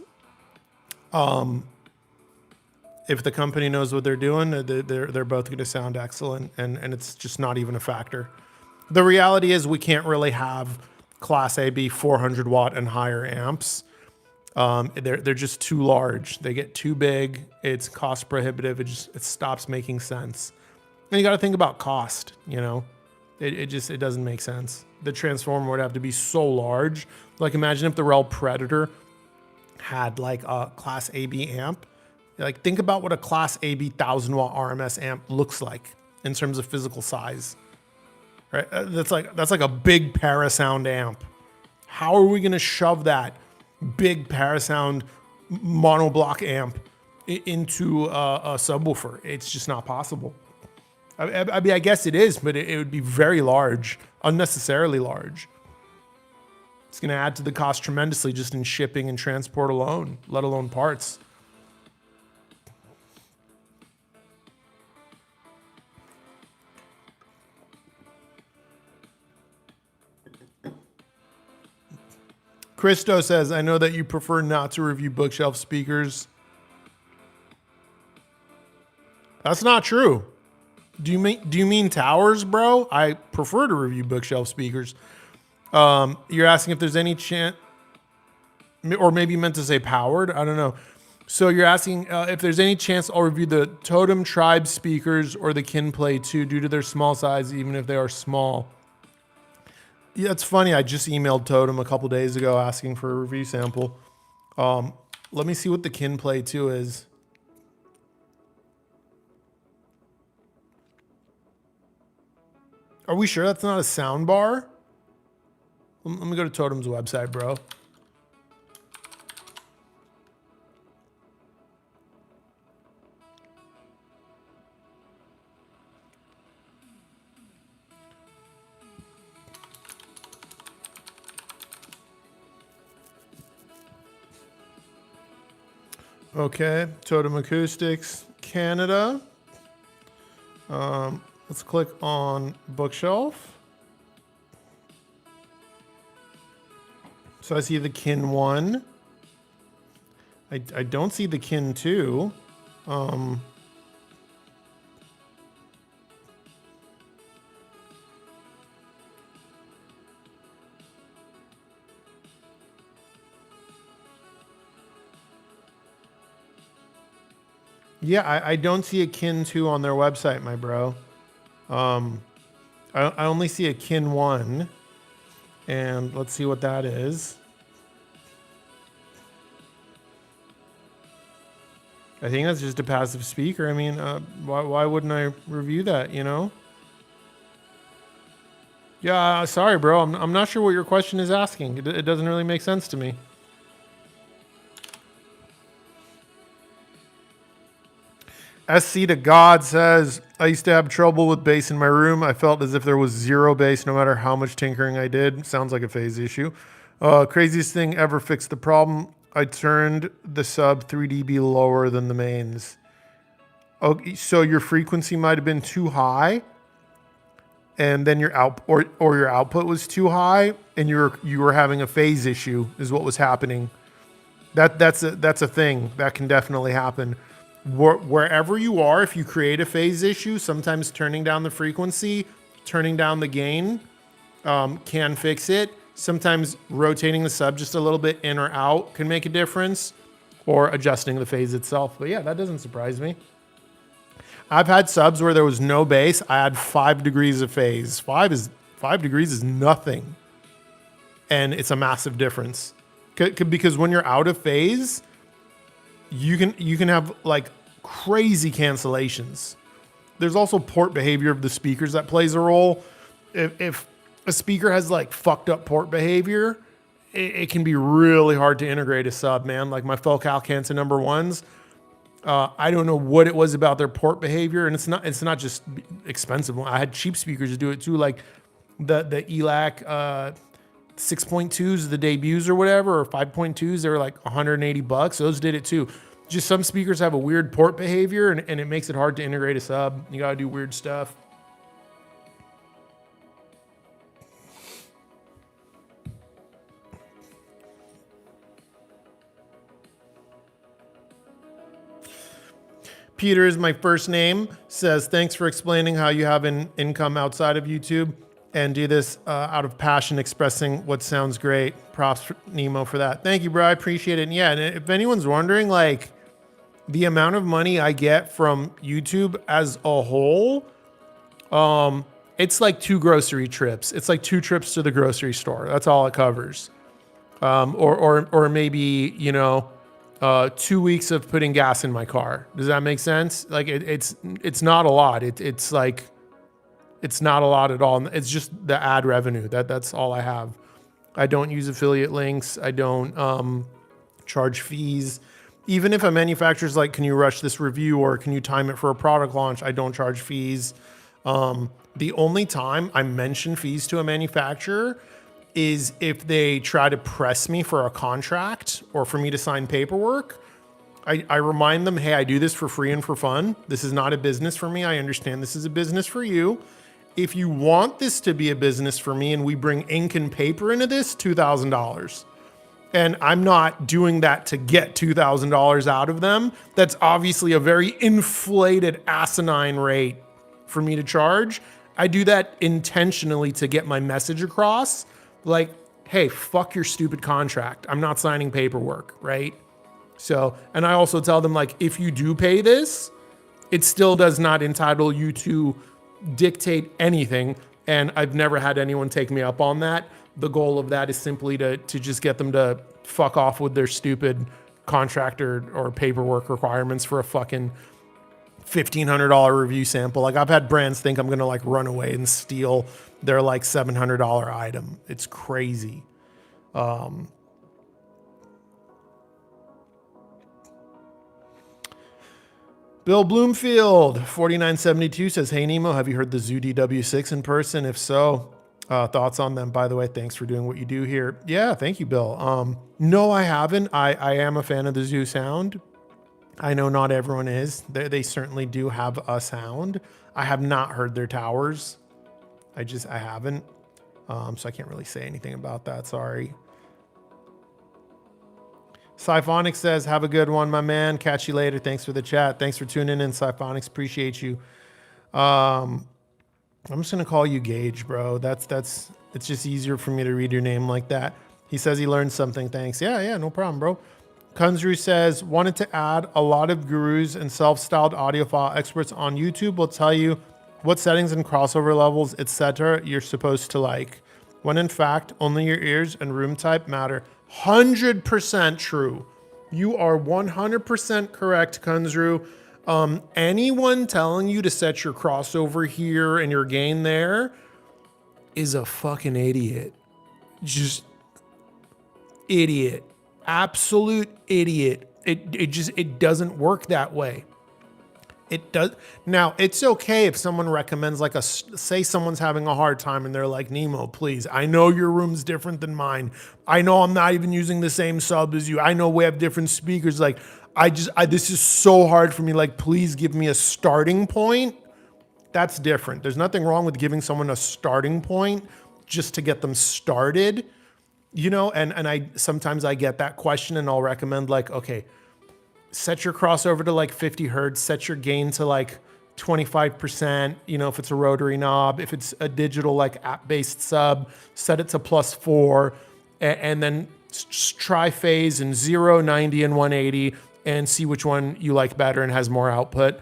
If the company knows what they're doing, they're both going to sound excellent, and it's just not even a factor. The reality is we can't really have Class AB 400 watt and higher amps. They're just too large. They get too big. It's cost prohibitive. It stops making sense. And you got to think about cost. You know, it doesn't make sense. The transformer would have to be so large. Like imagine if the Rel Predator had like a Class AB amp. Like think about what a Class AB 1000 watt RMS amp looks like in terms of physical size. Right? That's like a big Parasound amp. How are we going to shove that big Parasound monoblock amp into a subwoofer? It's just not possible. I mean, I guess it is, but it would be very large, unnecessarily large. It's going to add to the cost tremendously just in shipping and transport alone, let alone parts. Christo says, I know that you prefer not to review bookshelf speakers. That's not true. Do you mean towers, bro? I prefer to review bookshelf speakers. You're asking if there's any chance, or maybe you meant to say powered. I don't know. So you're asking if there's any chance I'll review the Totem Tribe speakers or the Kinplay 2 due to their small size, even if they are small. Yeah, it's funny. I just emailed Totem a couple days ago asking for a review sample. Let me see what the Kinplay 2 is. Are we sure that's not a sound bar? Let me go to Totem's website, bro. Okay, Totem Acoustics Canada. Let's click on bookshelf. So I see the Kin 1. I don't see the Kin 2. Yeah, I don't see a Kin 2 on their website, my bro. I only see a Kin 1. And let's see what that is. I think that's just a passive speaker. I mean, why wouldn't I review that, you know? Yeah, sorry, bro. I'm not sure what your question is asking. It doesn't really make sense to me. SC to God says, I used to have trouble with bass in my room. I felt as if there was zero bass no matter how much tinkering I did. Sounds like a phase issue. Craziest thing ever fixed the problem. I turned the sub 3 dB lower than the mains. Okay, so your frequency might have been too high, and then your your output was too high, and you were having a phase issue is what was happening. That's a thing that can definitely happen. Wherever you are, if you create a phase issue, sometimes turning down the frequency, turning down the gain can fix it. Sometimes rotating the sub just a little bit in or out can make a difference, or adjusting the phase itself. But yeah, that doesn't surprise me. I've had subs where there was no bass. I had 5 degrees of phase. 5 degrees is nothing, and it's a massive difference. Because when you're out of phase, you can have like crazy cancellations. There's also port behavior of the speakers that plays a role. If a speaker has like fucked up port behavior, it can be really hard to integrate a sub, man. Like my Focal Canton number ones, I don't know what it was about their port behavior, and it's not just expensive. I had cheap speakers do it too, like the ELAC 6.2s, the debuts or whatever, or 5.2s. They were like $180. Those did it too. just some speakers have a weird port behavior and it makes it hard to integrate a sub. You got to do weird stuff. Peter is my first name, says, thanks for explaining how you have an income outside of YouTube and do this out of passion, expressing what sounds great. Props for Nemo for that. Thank you, bro. I appreciate it. And yeah, and if anyone's wondering, like, the amount of money I get from YouTube as a whole, it's like 2 grocery trips. It's like 2 trips to the grocery store. That's all it covers. Or maybe, 2 weeks of putting gas in my car. Does that make sense? Like it's not a lot. It's like, it's not a lot at all. It's just the ad revenue. That's all I have. I don't use affiliate links. I don't charge fees. Even if a manufacturer's like, can you rush this review or can you time it for a product launch? I don't charge fees. The only time I mention fees to a manufacturer is if they try to press me for a contract or for me to sign paperwork. I remind them, hey, I do this for free and for fun. This is not a business for me. I understand this is a business for you. If you want this to be a business for me and we bring ink and paper into this, $2,000. And I'm not doing that to get $2,000 out of them. That's obviously a very inflated, asinine rate for me to charge. I do that intentionally to get my message across. Like, hey, fuck your stupid contract. I'm not signing paperwork, right? So, and I also tell them, like, if you do pay this, it still does not entitle you to dictate anything. And I've never had anyone take me up on that. The goal of that is simply to just get them to fuck off with their stupid contract or paperwork requirements for a fucking $1,500 review sample. Like, I've had brands think I'm going to like run away and steal their like $700 item. It's crazy. Bill Bloomfield, 4972 says, hey, Nemo, have you heard the Zoo DW6 in person? If so, thoughts on them? By the way, thanks for doing what you do here. Yeah, thank you, Bill. No, I haven't. I am a fan of the Zoo sound. I know not everyone is. They certainly do have a sound. I have not heard their towers. I haven't. So I can't really say anything about that. Sorry. Siphonics says, have a good one, my man. Catch you later. Thanks for the chat. Thanks for tuning in, Siphonics. Appreciate you. I'm just going to call you Gage, bro. It's just easier for me to read your name like that. He says he learned something. Thanks. Yeah, no problem, bro. Kunzru says, wanted to add a lot of gurus and self-styled audiophile experts on YouTube will tell you what settings and crossover levels, etc. you're supposed to like, when in fact, only your ears and room type matter. 100% true. You are 100% correct, Kunzru. Anyone telling you to set your crossover here and your gain there is a fucking idiot. Just idiot. Absolute idiot. It doesn't work that way. It does. Now, it's okay if someone recommends, like, say someone's having a hard time and they're like, Nemo, please, I know your room's different than mine. I know I'm not even using the same sub as you. I know we have different speakers. Like, this is so hard for me. Like, please give me a starting point. That's different. There's nothing wrong with giving someone a starting point just to get them started, and sometimes I get that question and I'll recommend, like, okay, set your crossover to like 50 hertz, set your gain to like 25%, if it's a rotary knob. If it's a digital, like app-based sub, set it to +4, and then try phase in 0, 90, and 180 and see which one you like better and has more output.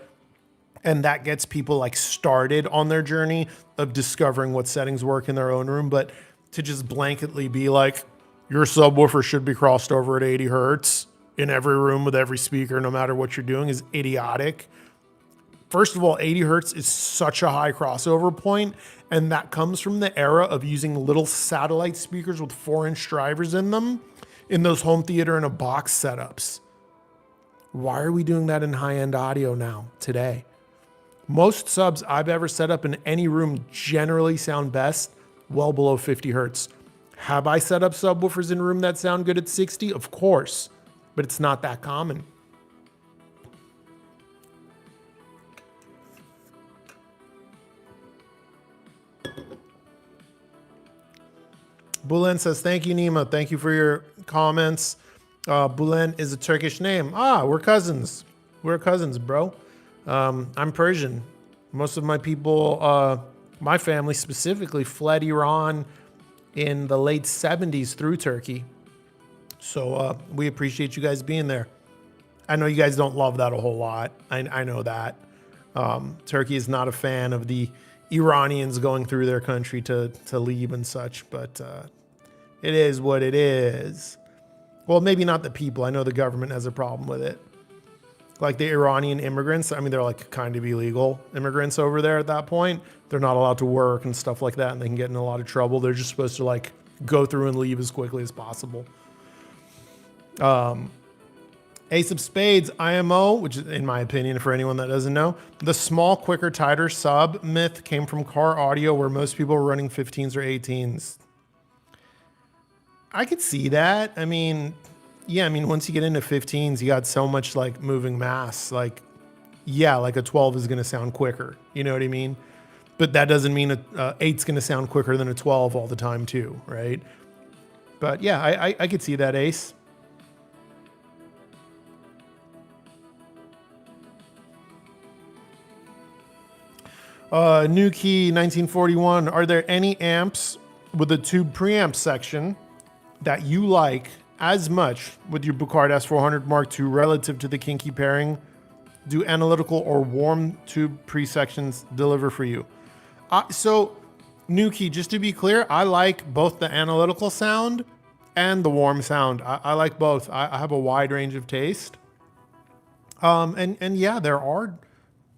And that gets people like started on their journey of discovering what settings work in their own room. But to just blanketly be like, your subwoofer should be crossed over at 80 hertz in every room with every speaker, no matter what you're doing, is idiotic. First of all, 80 hertz is such a high crossover point, and that comes from the era of using little satellite speakers with 4-inch drivers in them in those home theater in a box setups. Why are we doing that in high-end audio now, today? Most subs I've ever set up in any room generally sound best well below 50 hertz. Have I set up subwoofers in a room that sound good at 60? Of course. But it's not that common. Bulen says, thank you, Nemo. Thank you for your comments. Bulen is a Turkish name. Ah, we're cousins. We're cousins, bro. I'm Persian. Most of my people, my family specifically, fled Iran in the late 70s through Turkey. So we appreciate you guys being there. I know you guys don't love that a whole lot. I know that. Turkey is not a fan of the Iranians going through their country to leave and such, but it is what it is. Well, maybe not the people. I know the government has a problem with it. Like the Iranian immigrants, I mean, they're like kind of illegal immigrants over there at that point. They're not allowed to work and stuff like that, and they can get in a lot of trouble. They're just supposed to like go through and leave as quickly as possible. Ace of Spades, IMO, which is, in my opinion, for anyone that doesn't know, the small, quicker, tighter sub myth came from car audio where most people were running 15s or 18s. I could see that. I mean, yeah, I mean, once you get into 15s, you got so much like moving mass. Like, yeah, like a 12 is going to sound quicker. You know what I mean? But that doesn't mean a 8's going to sound quicker than a 12 all the time too, right? But yeah, I could see that, Ace. New Key 1941. Are there any amps with a tube preamp section that you like as much with your Bucard S400 Mark II relative to the kinky pairing? Do analytical or warm tube pre-sections deliver for you? So, New Key, just to be clear, I like both the analytical sound and the warm sound. I like both. I have a wide range of taste. And yeah, there are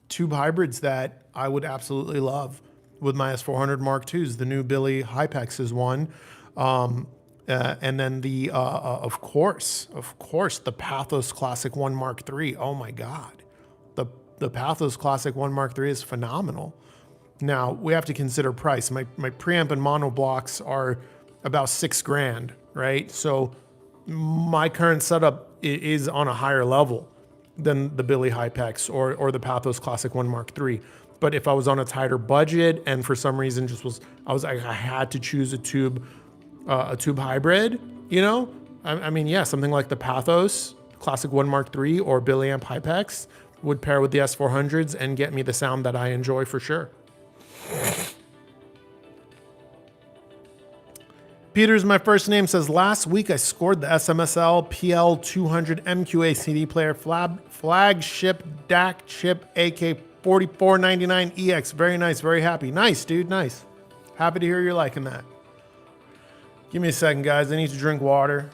tube hybrids that I would absolutely love with my S400 Mark IIs. The new Billy Hypex is one. And then the, of course, the Pathos Classic 1 Mark III. Oh my God. The Pathos Classic 1 Mark III is phenomenal. Now, we have to consider price. My preamp and mono blocks are about $6,000, right? So my current setup is on a higher level than the Billy Hypex or the Pathos Classic 1 Mark III. But if I was on a tighter budget and for some reason I had to choose a tube hybrid, you know, I mean, yeah, something like the Pathos Classic 1 Mark III or Billy Amp Hypex would pair with the S400s and get me the sound that I enjoy for sure. Peter's my first name says, last week I scored the SMSL PL200 MQA CD player flagship DAC chip AK 4499EX. Very nice, very happy. Nice, dude, nice. Happy to hear you're liking that. Give me a second, guys. I need to drink water.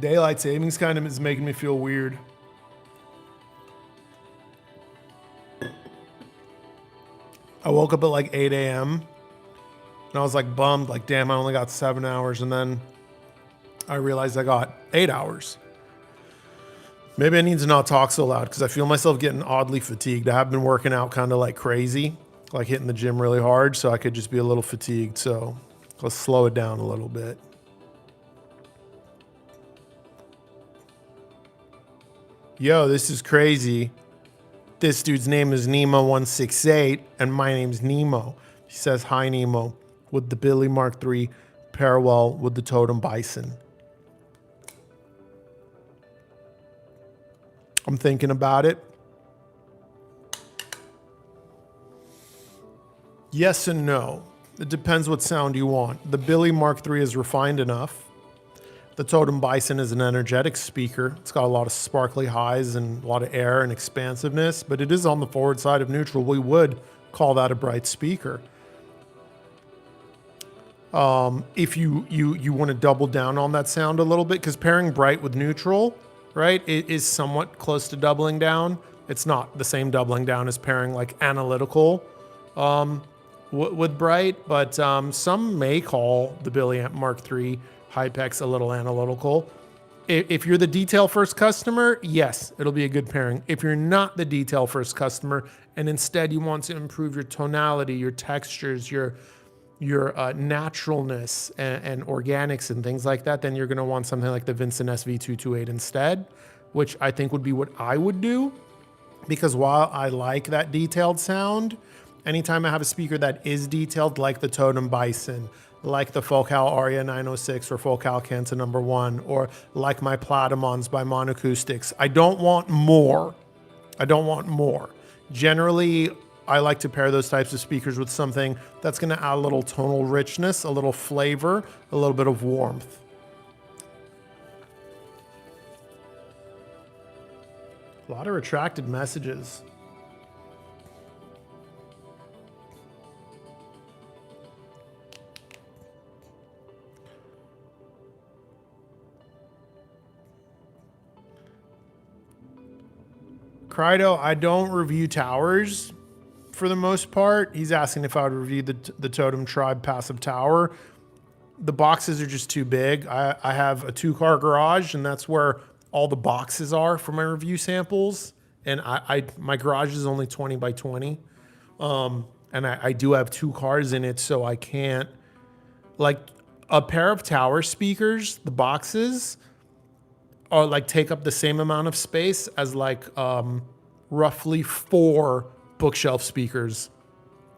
Daylight savings kind of is making me feel weird. I woke up at like 8 a.m. and I was like bummed, like, damn, I only got 7 hours. And then I realized I got 8 hours. Maybe I need to not talk so loud because I feel myself getting oddly fatigued. I have been working out kind of like crazy, like hitting the gym really hard, so I could just be a little fatigued. So let's slow it down a little bit. Yo, this is crazy. This dude's name is Nemo168, and my name's Nemo. He says, hi, Nemo, with the Billy Mark III parallel with the Totem Bison. I'm thinking about it. Yes and no. It depends what sound you want. The Billy Mark III is refined enough. The Totem Bison is an energetic speaker. It's got a lot of sparkly highs and a lot of air and expansiveness, but it is on the forward side of neutral. We would call that a bright speaker. If you want to double down on that sound a little bit, because pairing bright with neutral, right, it is somewhat close to doubling down. It's not the same doubling down as pairing like analytical with bright, but some may call the Billy Amp Mark III Hypex a little analytical. If you're the detail first customer, yes, it'll be a good pairing. If you're not the detail first customer and instead you want to improve your tonality, your textures, your naturalness and organics and things like that, then you're going to want something like the Vincent SV228 instead, which I think would be what I would do, because while I like that detailed sound, Anytime I have a speaker that is detailed, like the Totem Bison, like the Focal Aria 906 or Focal Canta number 1, or like my Platimons by Monacoustics, I don't want more. I don't want more. Generally, I like to pair those types of speakers with something that's going to add a little tonal richness, a little flavor, a little bit of warmth. A lot of retracted messages. Krydo, I don't review towers for the most part. He's asking if I would review the Totem Tribe passive tower. The boxes are just too big. I have a 2-car garage, and that's where all the boxes are for my review samples. And my garage is only 20 by 20. And I do have 2 cars in it, so I can't, like, a pair of tower speakers, the boxes are like take up the same amount of space as like roughly 4 bookshelf speakers,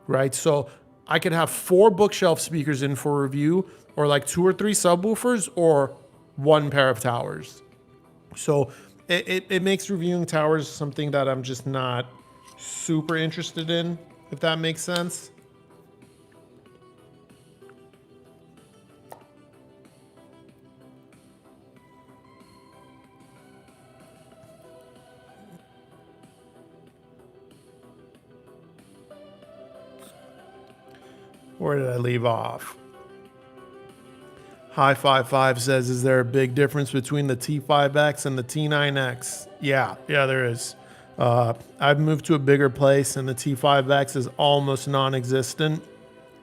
right? So I could have 4 bookshelf speakers in for review, or like 2 or 3 subwoofers, or 1 pair of towers. So it makes reviewing towers something that I'm just not super interested in, if that makes sense. Where did I leave off? High55 says, is there a big difference between the T5X and the T9X? Yeah, there is. I've moved to a bigger place, and the T5X is almost non-existent.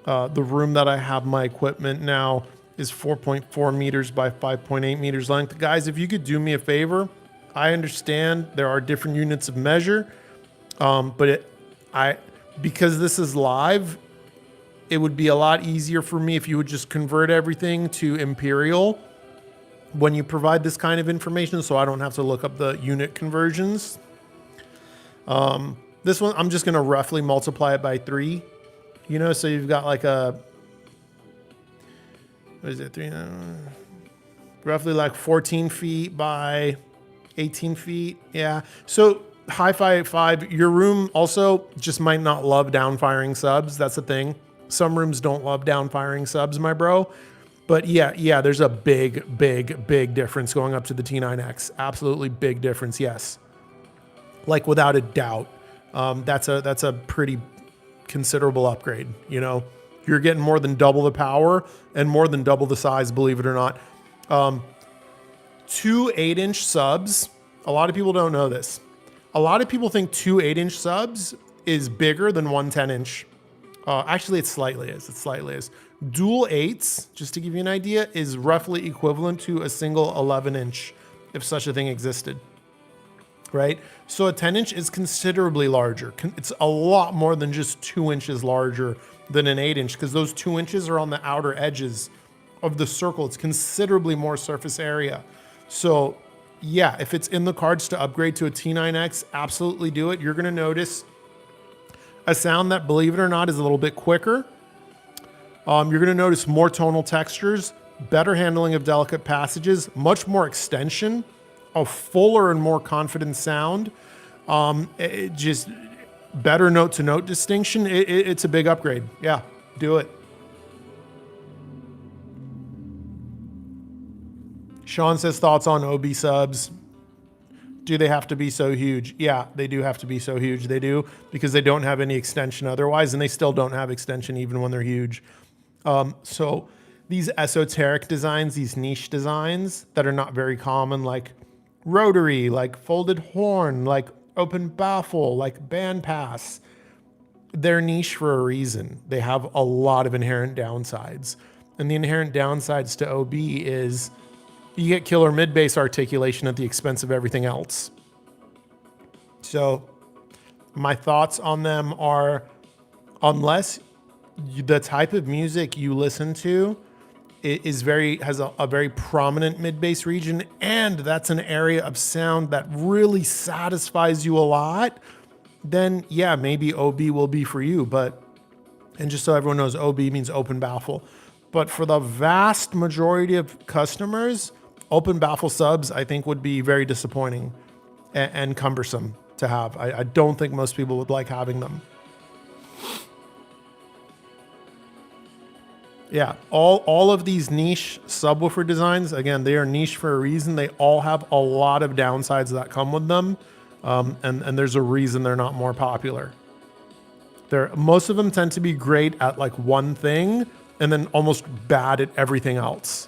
The room that I have my equipment now is 4.4 meters by 5.8 meters length. Guys, if you could do me a favor, I understand there are different units of measure, but because this is live, it would be a lot easier for me if you would just convert everything to imperial when you provide this kind of information, so I don't have to look up the unit conversions. This one, I'm just going to roughly multiply it by 3. You know, so you've got like a, what is it, 3, roughly like 14 feet by 18 feet. Yeah. So High-Fi-5, your room also just might not love downfiring subs. That's the thing. Some rooms don't love downfiring subs, my bro. But yeah, there's a big difference going up to the T9X. Absolutely big difference, yes. Like without a doubt. That's a pretty considerable upgrade. You know, you're getting more than double the power and more than double the size, believe it or not. 2 8-inch subs. A lot of people don't know this. A lot of people think 2 8-inch subs is bigger than 1 10-inch. Actually, it slightly is. Dual 8s, just to give you an idea, is roughly equivalent to a single 11-inch, if such a thing existed. Right? So a 10-inch is considerably larger. It's a lot more than just 2 inches larger than an 8-inch, because those 2 inches are on the outer edges of the circle. It's considerably more surface area. So yeah, if it's in the cards to upgrade to a T9X, absolutely do it. You're going to notice a sound that, believe it or not, is a little bit quicker. You're going to notice more tonal textures, better handling of delicate passages, much more extension, a fuller and more confident sound. Just better note-to-note distinction. It's a big upgrade. Yeah, do it. Sean says, thoughts on OB subs. Do they have to be so huge? Yeah, they do have to be so huge. They do, because they don't have any extension otherwise, and they still don't have extension even when they're huge. So these esoteric designs, these niche designs that are not very common, like rotary, like folded horn, like open baffle, like bandpass, they're niche for a reason. They have a lot of inherent downsides. And the inherent downsides to OB is you get killer mid-bass articulation at the expense of everything else. So my thoughts on them are, unless the type of music you listen to has a very prominent mid-bass region, and that's an area of sound that really satisfies you a lot, then yeah, maybe OB will be for you. But, and just so everyone knows, OB means open baffle. But for the vast majority of customers, open baffle subs, I think, would be very disappointing and cumbersome to have. I don't think most people would like having them. Yeah, all of these niche subwoofer designs, again, they are niche for a reason. They all have a lot of downsides that come with them, and there's a reason they're not more popular. Most of them tend to be great at like one thing, and then almost bad at everything else.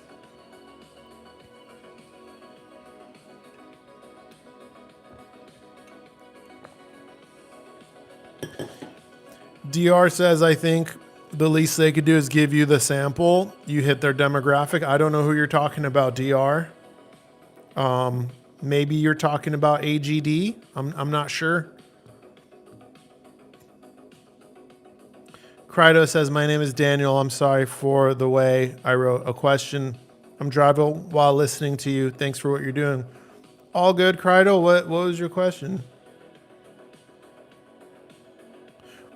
DR says, I think the least they could do is give you the sample. You hit their demographic. I don't know who you're talking about, DR. Maybe you're talking about AGD. I'm not sure. Krydo says, my name is Daniel. I'm sorry for the way I wrote a question. I'm driving while listening to you. Thanks for what you're doing. All good, Krydo. What was your question?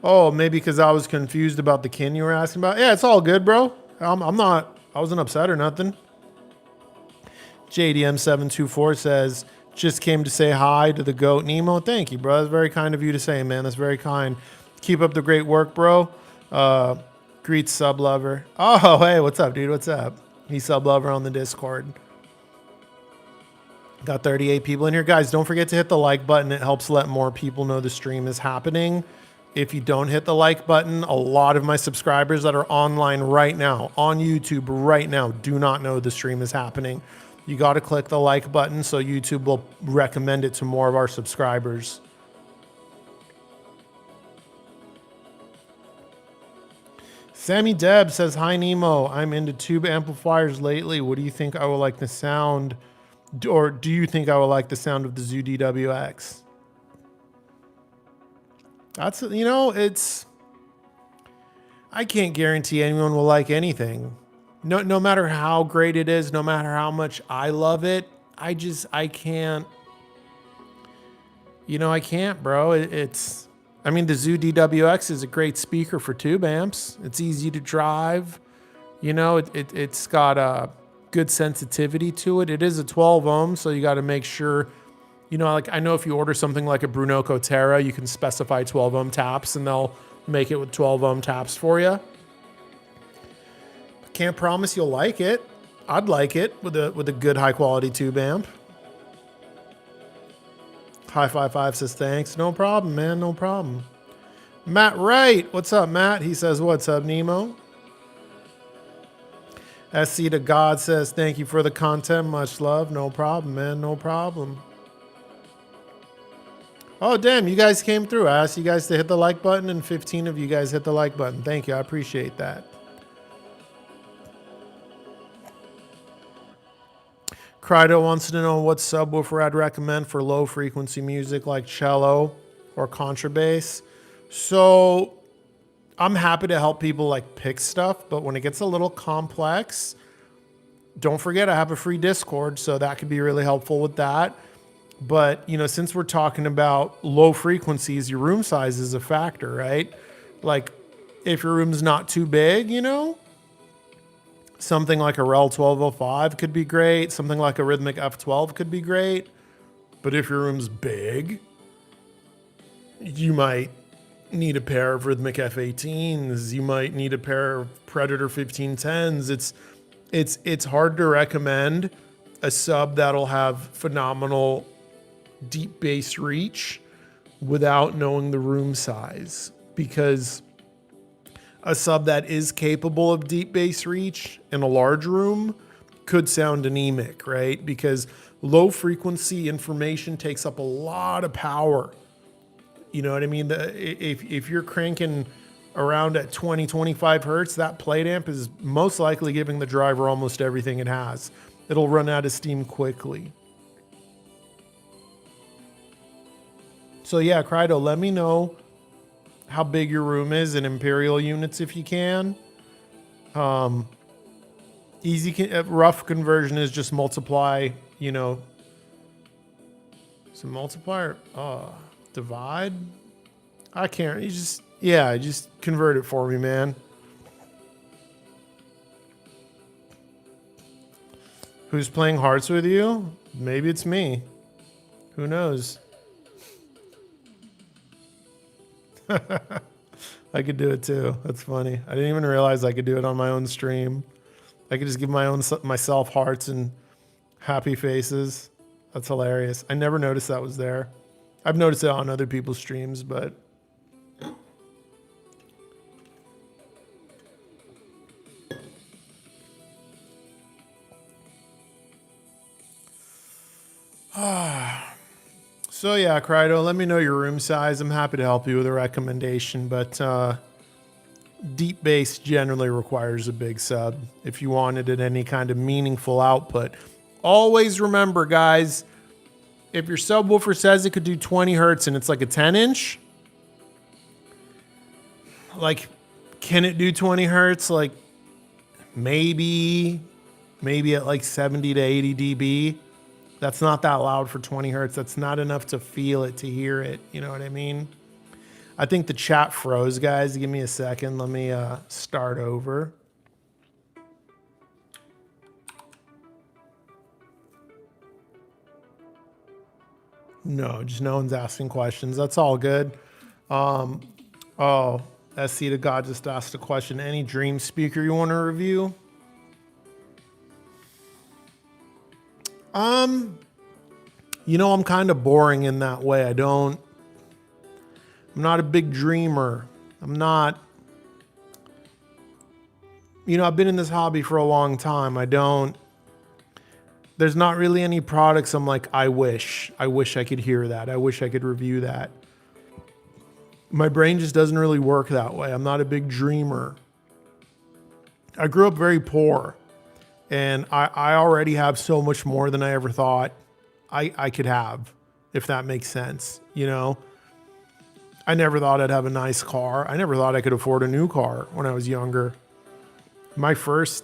Oh, maybe because I was confused about the kin you were asking about. Yeah, it's all good, bro. I wasn't upset or nothing. JDM724 says, just came to say hi to the GOAT Nemo. Thank you, bro. That's very kind of you to say, man. That's very kind. Keep up the great work, bro. Greet sub lover. Oh, hey, what's up, dude? What's up? He's sub lover on the Discord. Got 38 people in here. Guys, don't forget to hit the like button. It helps let more people know the stream is happening. If you don't hit the like button, a lot of my subscribers that are online right now, on YouTube right now, do not know the stream is happening. You got to click the like button so YouTube will recommend it to more of our subscribers. Sammy Deb says, hi, Nemo. I'm into tube amplifiers lately. What do you think I will like the sound, or do you think I will like the sound of the Zoo DWX? That's, you know, I can't guarantee anyone will like anything. No matter how great it is, no matter how much I love it, I can't, I can't, bro. I mean, the Zoo DWX is a great speaker for tube amps. It's easy to drive. It's got a good sensitivity to it. It is a 12 ohm, so you got to make sure, like I know if you order something like a Brunoco Terra, you can specify 12 ohm taps and they'll make it with 12 ohm taps for you. Can't promise you'll like it. I'd like it with a good high quality tube amp. High 55 says thanks. No problem, man. No problem. Matt Wright. What's up, Matt? He says, what's up, Nemo? SC to God says, thank you for the content. Much love. No problem, man. No problem. Oh, damn. You guys came through. I asked you guys to hit the like button, and 15 of you guys hit the like button. Thank you. I appreciate that. Krydo wants to know what subwoofer I'd recommend for low frequency music like cello or contrabass. So I'm happy to help people like pick stuff, but when it gets a little complex, don't forget I have a free Discord, so that could be really helpful with that. But, since we're talking about low frequencies, your room size is a factor, right? Like if your room's not too big, something like a REL 1205 could be great. Something like a Rhythmic F12 could be great. But if your room's big, you might need a pair of Rhythmic F18s. You might need a pair of Predator 1510s. It's hard to recommend a sub that'll have phenomenal deep bass reach without knowing the room size, because a sub that is capable of deep bass reach in a large room could sound anemic, right? Because low frequency information takes up a lot of power. You know what I mean? If you're cranking around at 20, 25 hertz, that plate amp is most likely giving the driver almost everything it has. It'll run out of steam quickly. So yeah, Krydo, let me know how big your room is in imperial units if you can. Rough conversion is just multiply, so multiply or divide I can't. You just, yeah, just convert it for me, man. Who's playing hearts with you? Maybe it's me. Who knows? I could do it too. That's funny. I didn't even realize I could do it on my own stream. I could just give myself hearts and happy faces. That's hilarious. I never noticed that was there. I've noticed it on other people's streams, but so yeah, Krydo, let me know your room size. I'm happy to help you with a recommendation, but deep bass generally requires a big sub if you wanted it any kind of meaningful output. Always remember, guys, if your subwoofer says it could do 20 hertz and it's like a 10-inch, like, can it do 20 hertz? Like, maybe at like 70 to 80 dB. That's not that loud for 20 hertz. That's not enough to feel it, to hear it. You know what I mean? I think the chat froze, guys. Give me a second. Let me start over. No, just no one's asking questions. That's all good. Oh, SC to God just asked a question. Any Dream speaker you want to review? You know, I'm kind of boring in that way. I'm not a big dreamer. I'm not, you know, I've been in this hobby for a long time. There's not really any products I'm like, I wish I could hear that. I wish I could review that. My brain just doesn't really work that way. I'm not a big dreamer. I grew up very poor, and I already have so much more than I ever thought I could have, if that makes sense. You know, I never thought I'd have a nice car. I never thought I could afford a new car when I was younger. My first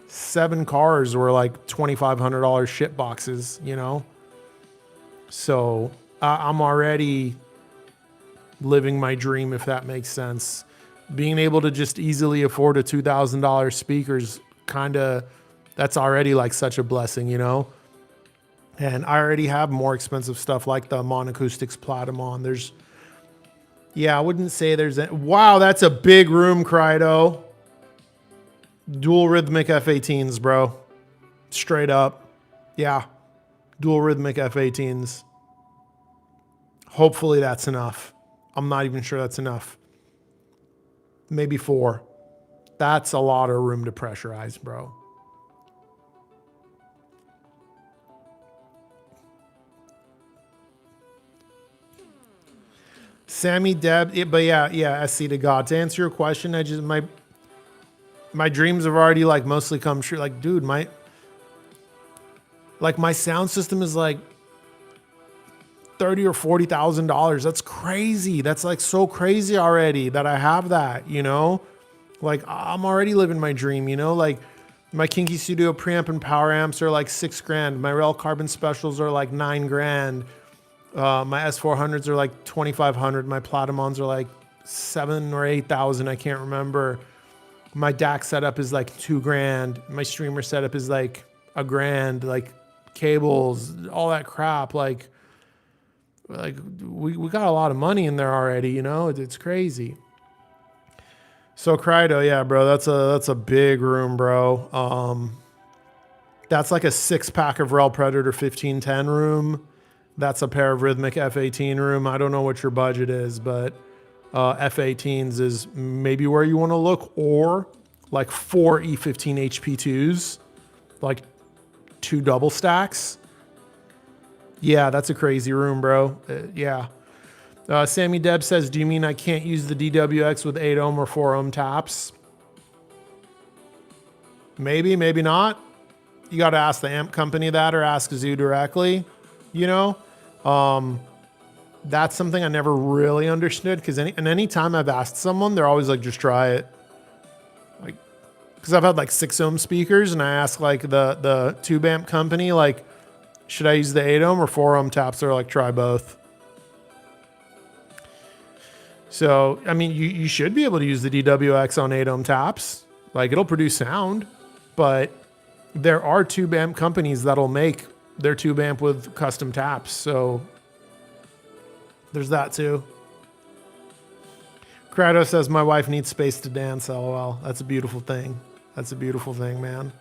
7 cars were like $2,500 shit boxes, you know? So I'm already living my dream, if that makes sense. Being able to just easily afford a $2,000 speakers, that's already like such a blessing, you know? And I already have more expensive stuff like the Monacoustics Platinum. I wouldn't say wow, that's a big room, Krydo. Dual rhythmic F18s, bro. Straight up. Yeah. Dual rhythmic F18s. Hopefully that's enough. I'm not even sure that's enough. Maybe 4. That's a lot of room to pressurize, bro. Sammy Deb, but yeah, SC to God. To answer your question, my dreams have already like mostly come true. Like, dude, my sound system is like $30,000 or $40,000. That's crazy. That's like so crazy already that I have that, you know? Like, I'm already living my dream, you know? Like, my Kinky Studio preamp and power amps are like $6,000. My Rel Carbon Specials are like $9,000. My S400s are like $2,500. My Platinums are like $7,000 or $8,000. I can't remember. My DAC setup is like $2,000. My streamer setup is like $1,000. Like cables, all that crap. Like we got a lot of money in there already. You know, it's crazy. So Krydo, yeah, bro, that's a big room, bro. That's like a 6-pack of Rel Predator 1510 room. That's a pair of Rhythmic F18 room. I don't know what your budget is, but F18s is maybe where you want to look, or like 4 E15 HP2s, like 2 double stacks. Yeah, that's a crazy room, bro. Yeah. Sammy Deb says, do you mean I can't use the DWX with 8 ohm or 4 ohm taps? Maybe, maybe not. You got to ask the amp company that, or ask Zoo directly, you know? That's something I never really understood, because any time I've asked someone, they're always like, just try it. Like, because I've had like 6 ohm speakers, and I ask like the tube amp company, like, should I use the 8 ohm or 4 ohm taps? They're like, try both. So, I mean, you should be able to use the DWX on 8-ohm taps. Like, it'll produce sound, but there are tube amp companies that'll make their tube amp with custom taps. So there's that too. Kratos says, my wife needs space to dance. LOL. That's a beautiful thing. That's a beautiful thing, man.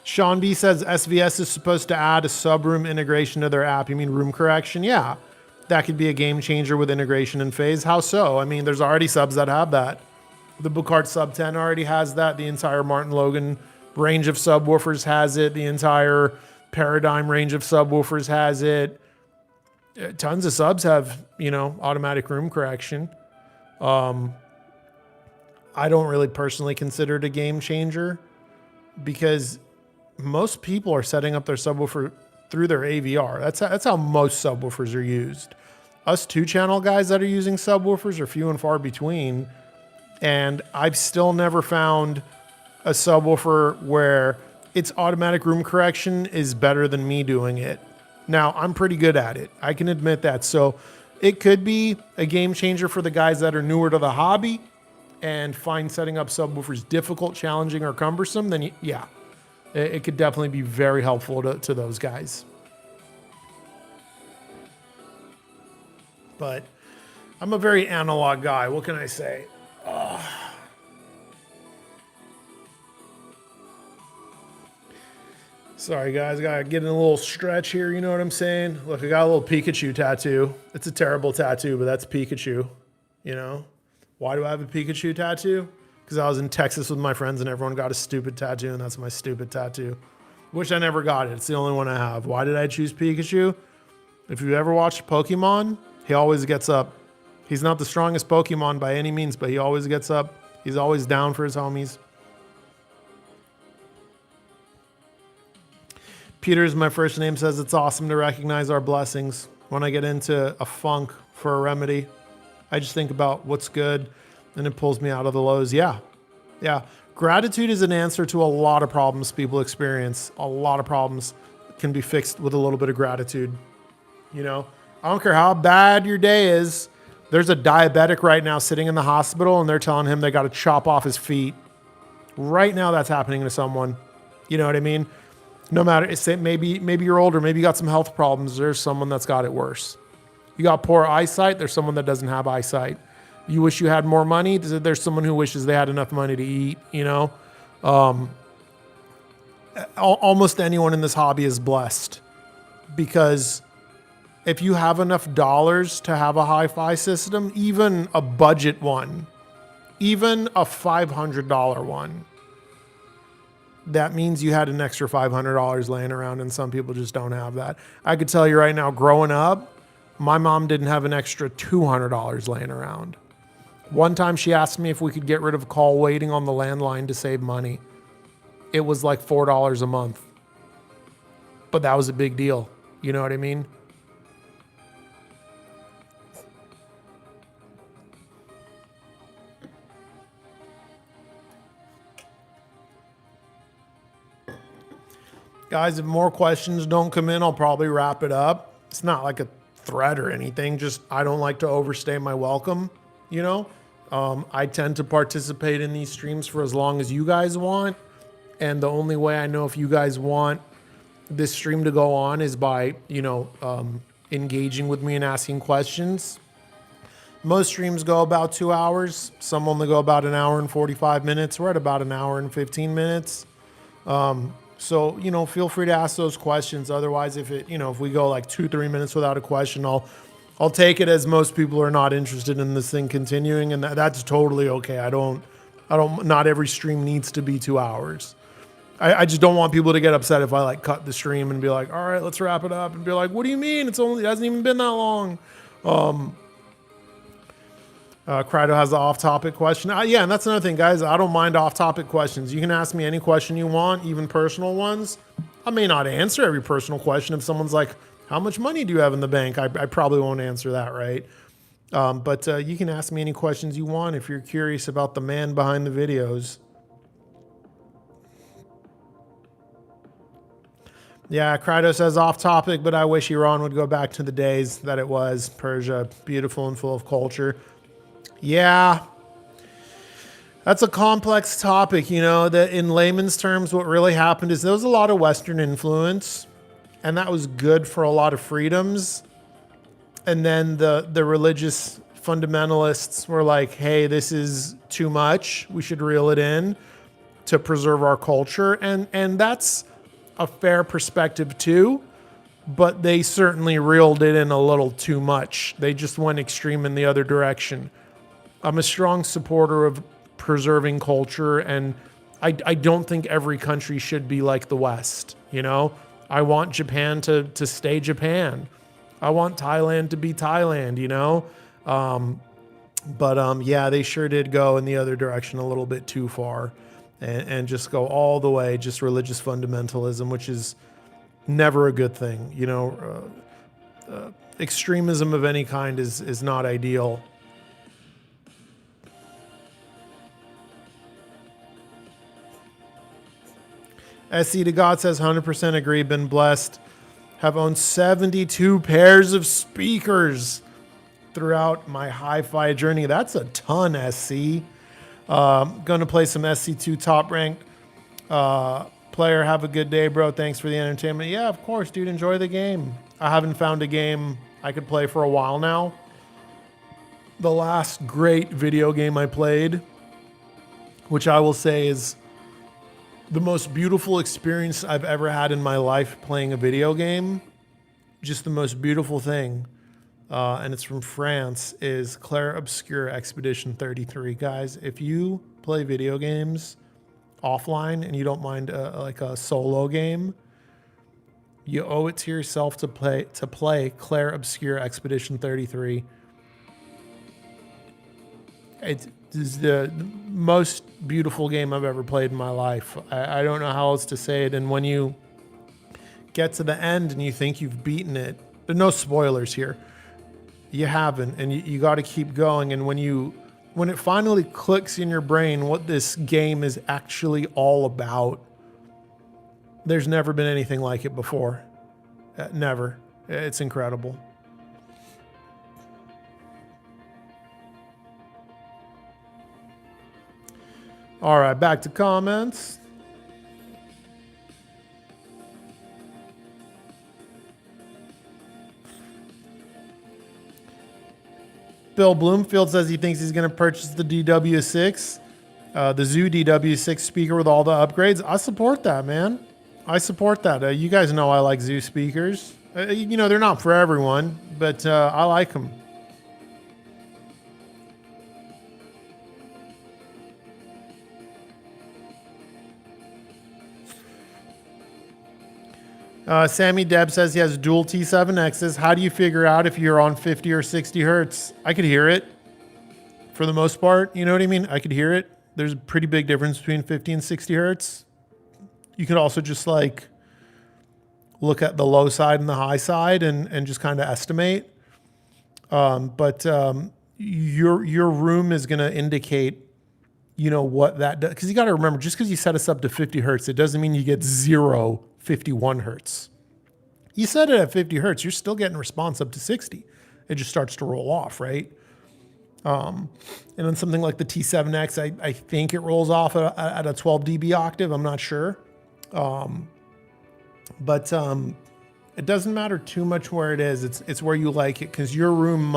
Sean B says SVS is supposed to add a sub-room integration to their app. You mean room correction? Yeah. That could be a game changer with integration and phase. How so? I mean, there's already subs that have that. The Bucart Sub 10 already has that. The entire Martin Logan range of subwoofers has it. The entire Paradigm range of subwoofers has it. Tons of subs have, you know, automatic room correction. I don't really personally consider it a game changer because most people are setting up their subwoofer through their AVR. That's how most subwoofers are used. Us 2-channel guys that are using subwoofers are few and far between. And I've still never found a subwoofer where its automatic room correction is better than me doing it. Now, I'm pretty good at it. I can admit that. So it could be a game changer for the guys that are newer to the hobby and find setting up subwoofers difficult, challenging, or cumbersome. Then, yeah, it could definitely be very helpful to those guys. But I'm a very analog guy. What can I say? Sorry, guys. Gotta get in a little stretch here. You know what I'm saying? Look, I got a little Pikachu tattoo. It's a terrible tattoo, but that's Pikachu. You know? Why do I have a Pikachu tattoo? Because I was in Texas with my friends and everyone got a stupid tattoo, and that's my stupid tattoo. Wish I never got it. It's the only one I have. Why did I choose Pikachu? If you ever watched Pokemon, he always gets up. He's not the strongest Pokemon by any means, but he always gets up. He's always down for his homies. Peter's my first name says it's awesome to recognize our blessings. When I get into a funk for a remedy, I just think about what's good and it pulls me out of the lows. Yeah. Gratitude is an answer to a lot of problems people experience. A lot of problems can be fixed with a little bit of gratitude. You know, I don't care how bad your day is. There's a diabetic right now sitting in the hospital and they're telling him they got to chop off his feet. Right now that's happening to someone. You know what I mean? No matter, maybe you're older, maybe you got some health problems. There's someone that's got it worse. You got poor eyesight. There's someone that doesn't have eyesight. You wish you had more money. There's someone who wishes they had enough money to eat, you know? Almost anyone in this hobby is blessed because if you have enough dollars to have a hi-fi system, even a budget one, even a $500 one, that means you had an extra $500 laying around, and some people just don't have that. I could tell you right now, growing up, my mom didn't have an extra $200 laying around. One time she asked me if we could get rid of call waiting on the landline to save money. It was like $4 a month. But that was a big deal. You know what I mean? Guys, if more questions don't come in, I'll probably wrap it up. It's not like a threat or anything. Just I don't like to overstay my welcome, you know? I tend to participate in these streams for as long as you guys want. And the only way I know if you guys want this stream to go on is by, you know, engaging with me and asking questions. Most streams go about 2 hours. Some only go about 1 hour and 45 minutes. We're at about 1 hour and 15 minutes. So, you know, feel free to ask those questions. Otherwise, if we go like 2-3 minutes without a question, I'll take it as most people are not interested in this thing continuing, and that's totally okay. Not every stream needs to be 2 hours. I just don't want people to get upset if I like cut the stream and be like, all right, let's wrap it up, and be like, what do you mean? It hasn't even been that long. Krydo has the off-topic question. Yeah, and that's another thing, guys. I don't mind off-topic questions. You can ask me any question you want, even personal ones. I may not answer every personal question. If someone's like, how much money do you have in the bank? I probably won't answer that, right? But you can ask me any questions you want if you're curious about the man behind the videos. Yeah, Krydo says off topic, but I wish Iran would go back to the days that it was. Persia, beautiful and full of culture. Yeah, that's a complex topic, you know, that in layman's terms, what really happened is there was a lot of Western influence, and that was good for a lot of freedoms. And then the religious fundamentalists were like, hey, this is too much. We should reel it in to preserve our culture. And that's a fair perspective too, but they certainly reeled it in a little too much. They just went extreme in the other direction. I'm a strong supporter of preserving culture, and I don't think every country should be like the West. You know, I want Japan to stay Japan. I want Thailand to be Thailand, you know? Yeah, they sure did go in the other direction a little bit too far and just go all the way, just religious fundamentalism, which is never a good thing. You know, extremism of any kind is not ideal. SC to God says 100% agree, been blessed. Have owned 72 pairs of speakers throughout my hi-fi journey. That's a ton, SC. Going to play some SC2 top ranked. Player, have a good day, bro. Thanks for the entertainment. Yeah, of course, dude. Enjoy the game. I haven't found a game I could play for a while now. The last great video game I played, which I will say is the most beautiful experience I've ever had in my life playing a video game. Just the most beautiful thing. And it's from France, is Clair Obscur Expedition 33. Guys, if you play video games offline and you don't mind like a solo game, you owe it to yourself to play Clair Obscur Expedition 33. It is the most beautiful game I've ever played in my life. I don't know how else to say it. And when you get to the end and you think you've beaten it, there's no spoilers here. You haven't, and you got to keep going. And when it finally clicks in your brain what this game is actually all about, there's never been anything like it before. Never. It's incredible. All right, back to comments. Bill Bloomfield says he thinks he's going to purchase the DW6, the Zoo DW6 speaker with all the upgrades. I support that, man. I support that. You guys know I like Zoo speakers. You know, they're not for everyone, but I like them. Sammy Deb says he has dual T7Xs. How do you figure out if you're on 50 or 60 hertz? I could hear it for the most part. You know what I mean? I could hear it. There's a pretty big difference between 50 and 60 hertz. You could also just like look at the low side and the high side and just kind of estimate. Your room is going to indicate, you know, what that does. Because you got to remember, just because you set us up to 50 hertz, it doesn't mean you get 51 hertz. You set it at 50 hertz, you're still getting response up to 60. It just starts to roll off, right? And then something like the T7X, I think it rolls off at a 12 dB octave. I'm not sure. It doesn't matter too much where it is. It's where you like it, because your room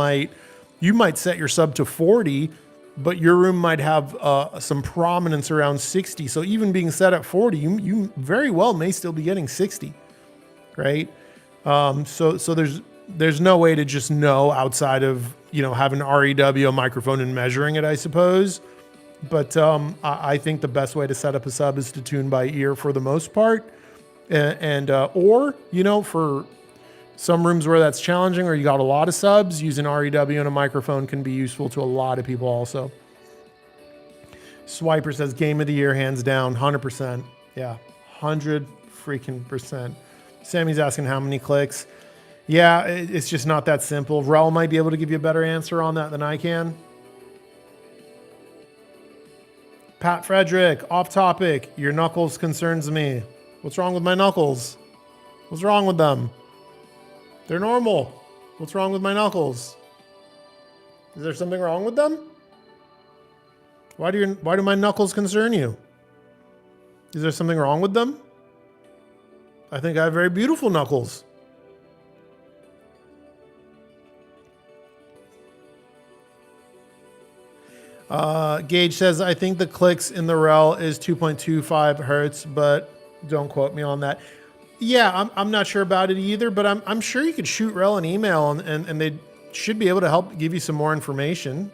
you might set your sub to 40, but your room might have some prominence around 60. So even being set at 40, you very well may still be getting 60, right? So there's no way to just know outside of, you know, having an REW microphone and measuring it, I suppose. But I think the best way to set up a sub is to tune by ear for the most part. Or, you know, for some rooms where that's challenging or you got a lot of subs, using REW and a microphone can be useful to a lot of people also. Swiper says game of the year, hands down, 100%. Yeah, 100 freaking percent. Sammy's asking how many clicks. Yeah, it's just not that simple. Rel might be able to give you a better answer on that than I can. Pat Frederick, off topic. Your knuckles concerns me. What's wrong with my knuckles? What's wrong with them? They're normal. What's wrong with my knuckles? Is there something wrong with them? Why do my knuckles concern you? Is there something wrong with them? I think I have very beautiful knuckles. Gage says, I think the clicks in the rel is 2.25 hertz, but don't quote me on that. Yeah, I'm not sure about it either, but I'm sure you could shoot rel an email and they should be able to help give you some more information.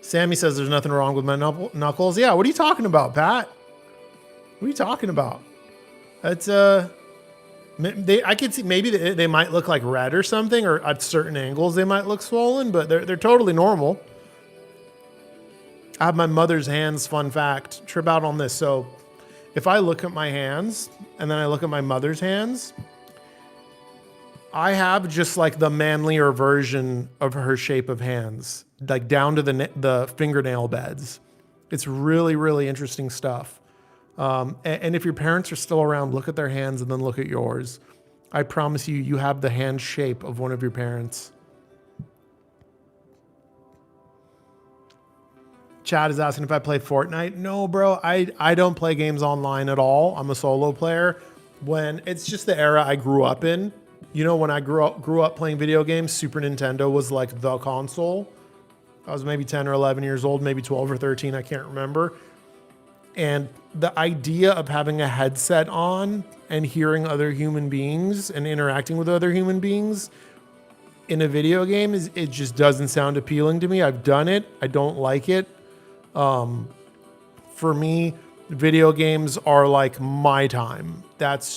Sammy says there's nothing wrong with my knuckles. Yeah, what are you talking about, Pat? What are you talking about? That's I could see maybe they might look like red or something, or at certain angles they might look swollen, but they're totally normal. I have my mother's hands. Fun fact, trip out on this. So if I look at my hands and then I look at my mother's hands, I have just like the manlier version of her shape of hands, like down to the fingernail beds. It's really, really interesting stuff. And if your parents are still around, look at their hands and then look at yours. I promise you, you have the hand shape of one of your parents. Chad is asking if I play Fortnite. No, bro, I don't play games online at all. I'm a solo player. It's just the era I grew up in. You know, when I grew up playing video games, Super Nintendo was like the console. I was maybe 10 or 11 years old, maybe 12 or 13, I can't remember. And the idea of having a headset on and hearing other human beings and interacting with other human beings in a video game it just doesn't sound appealing to me. I've done it. I don't like it. For me, video games are like my time.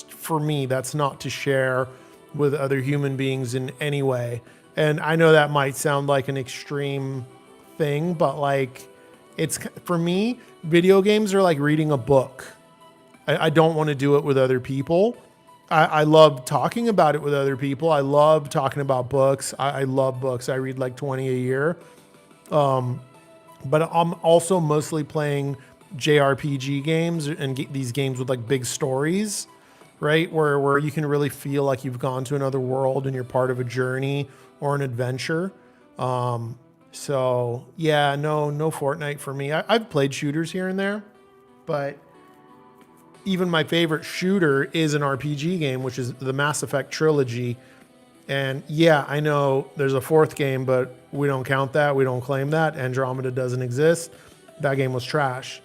For me, that's not to share with other human beings in any way. And I know that might sound like an extreme thing, but like for me, video games are like reading a book. I don't want to do it with other people. I love talking about it with other people. I love talking about books. I love books. I read like 20 a year. But I'm also mostly playing JRPG games and these games with like big stories, right? Where you can really feel like you've gone to another world and you're part of a journey or an adventure. So yeah, no Fortnite for me. I've played shooters here and there, but even my favorite shooter is an RPG game, which is the Mass Effect trilogy. And yeah, I know there's a fourth game, but we don't count that. We don't claim that. Andromeda doesn't exist. That game was trash.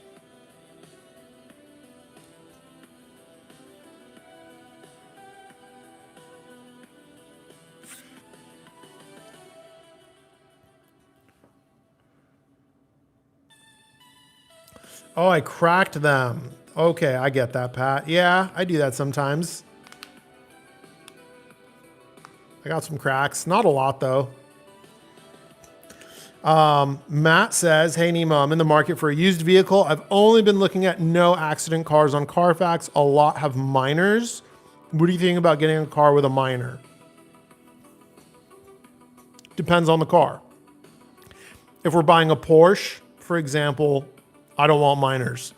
Oh, I cracked them. Okay, I get that, Pat. Yeah, I do that sometimes. I got some cracks. Not a lot, though. Matt says, hey, Nemo, I'm in the market for a used vehicle. I've only been looking at no accident cars on Carfax. A lot have minors. What do you think about getting a car with a minor? Depends on the car. If we're buying a Porsche, for example, I don't want minors.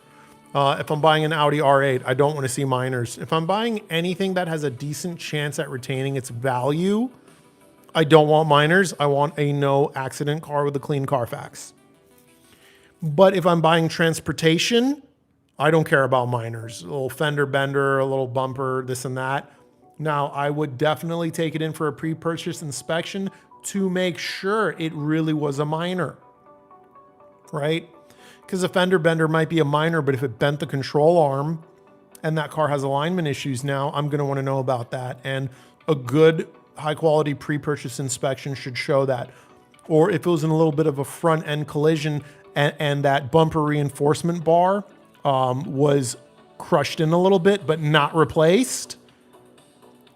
If I'm buying an Audi R8, I don't want to see minors. If I'm buying anything that has a decent chance at retaining its value, I don't want minors. I want a no accident car with a clean Carfax. But if I'm buying transportation, I don't care about minors. A little fender bender, a little bumper, this and that. Now, I would definitely take it in for a pre-purchase inspection to make sure it really was a minor, right? Because a fender bender might be a minor, but if it bent the control arm and that car has alignment issues now, I'm going to want to know about that. And a good high quality pre-purchase inspection should show that. Or if it was in a little bit of a front end collision and that bumper reinforcement bar was crushed in a little bit, but not replaced,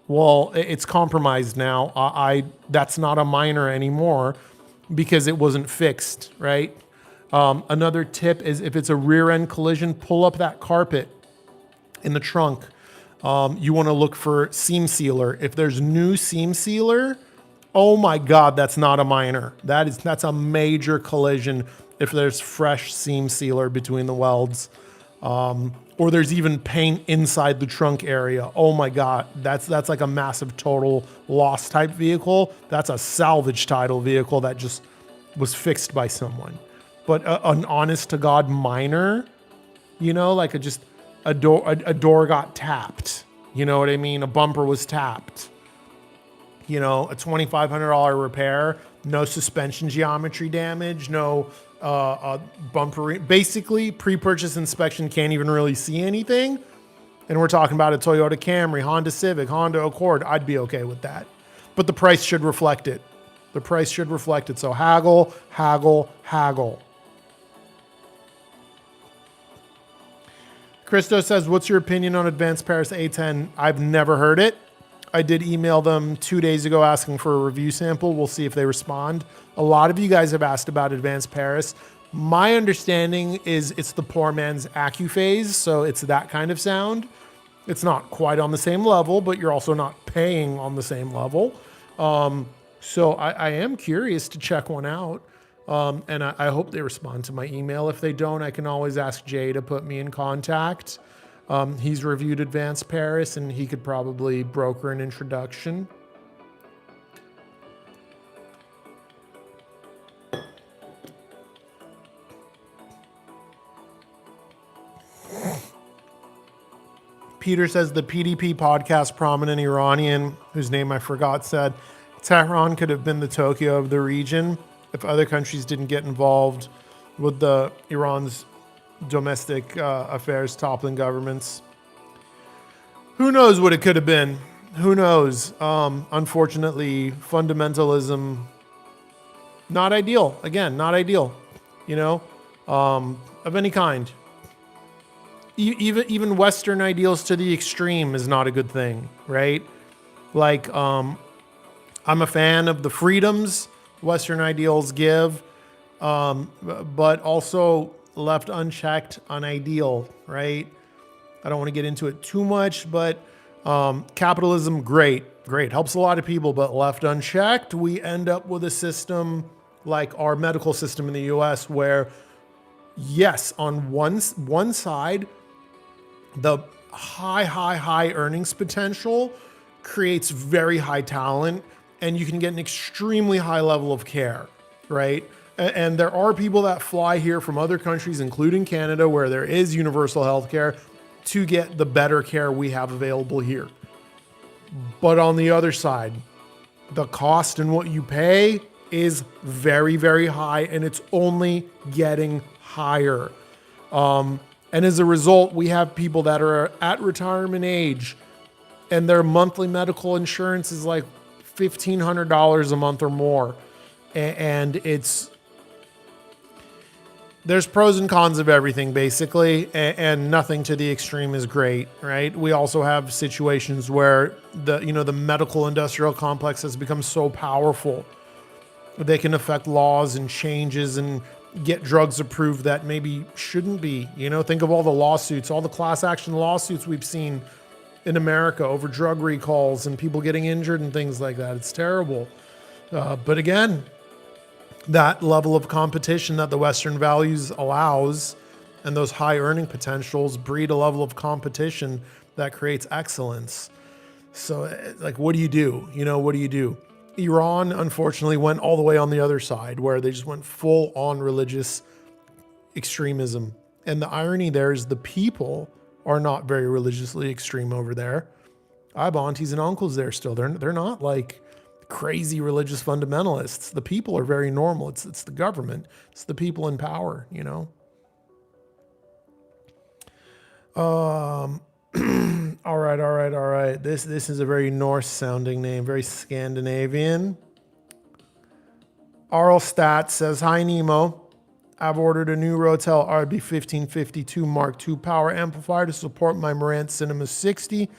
well, it's compromised now. That's not a minor anymore because it wasn't fixed, right? Another tip is if it's a rear end collision, pull up that carpet in the trunk. You want to look for seam sealer. If there's new seam sealer, oh my God, that's not a minor. That's a major collision if there's fresh seam sealer between the welds. Or there's even paint inside the trunk area. Oh my God, that's like a massive total loss type vehicle. That's a salvage title vehicle that just was fixed by someone. But an honest to God minor, like a door got tapped. You know what I mean? A bumper was tapped. A $2,500 repair, no suspension geometry damage, no bumper. Basically, pre-purchase inspection can't even really see anything. And we're talking about a Toyota Camry, Honda Civic, Honda Accord. I'd be okay with that. But the price should reflect it. The price should reflect it. So haggle, haggle, haggle. Christo says, what's your opinion on Advanced Paris A10? I've never heard it. I did email them 2 days ago asking for a review sample. We'll see if they respond. A lot of you guys have asked about Advanced Paris. My understanding is it's the poor man's AccuPhase, so it's that kind of sound. It's not quite on the same level, but you're also not paying on the same level. So I am curious to check one out. And I hope they respond to my email. If they don't, I can always ask Jay to put me in contact. He's reviewed Advanced Paris, and he could probably broker an introduction. Peter says the PDP podcast prominent Iranian, whose name I forgot, said Tehran could have been the Tokyo of the region if other countries didn't get involved with Iran's domestic affairs toppling governments. Who knows what it could have been? Who knows? Unfortunately, fundamentalism, not ideal. Again, not ideal, of any kind. Even Western ideals to the extreme is not a good thing, right? Like, I'm a fan of the freedoms Western ideals give, but also left unchecked, unideal, right? I don't want to get into it too much, but capitalism, great, helps a lot of people, but left unchecked, we end up with a system like our medical system in the US where, yes, on one side, the high earnings potential creates very high talent, and you can get an extremely high level of care, right? And there are people that fly here from other countries, including Canada, where there is universal health care, to get the better care we have available here. But on the other side, the cost and what you pay is very, very high, and it's only getting higher. And as a result, we have people that are at retirement age, and their monthly medical insurance is like $1,500 a month or more. And there's pros and cons of everything, basically, and nothing to the extreme is great, right? We also have situations where the medical industrial complex has become so powerful. They can affect laws and changes and get drugs approved that maybe shouldn't be. Think of all the lawsuits, all the class action lawsuits we've seen in America over drug recalls and people getting injured and things like that. It's terrible. But again, that level of competition that the Western values allows and those high earning potentials breed a level of competition that creates excellence. So what do you do? What do you do? Iran, unfortunately, went all the way on the other side where they just went full on religious extremism. And the irony there is the people are not very religiously extreme over there. I have aunties and uncles there still. They're not like crazy religious fundamentalists. The people are very normal. It's the government. It's the people in power, All right. This is a very Norse sounding name, very Scandinavian. Arlstat says, hi Nemo. I've ordered a new Rotel RB1552 Mark II power amplifier to support my Marantz Cinema 60.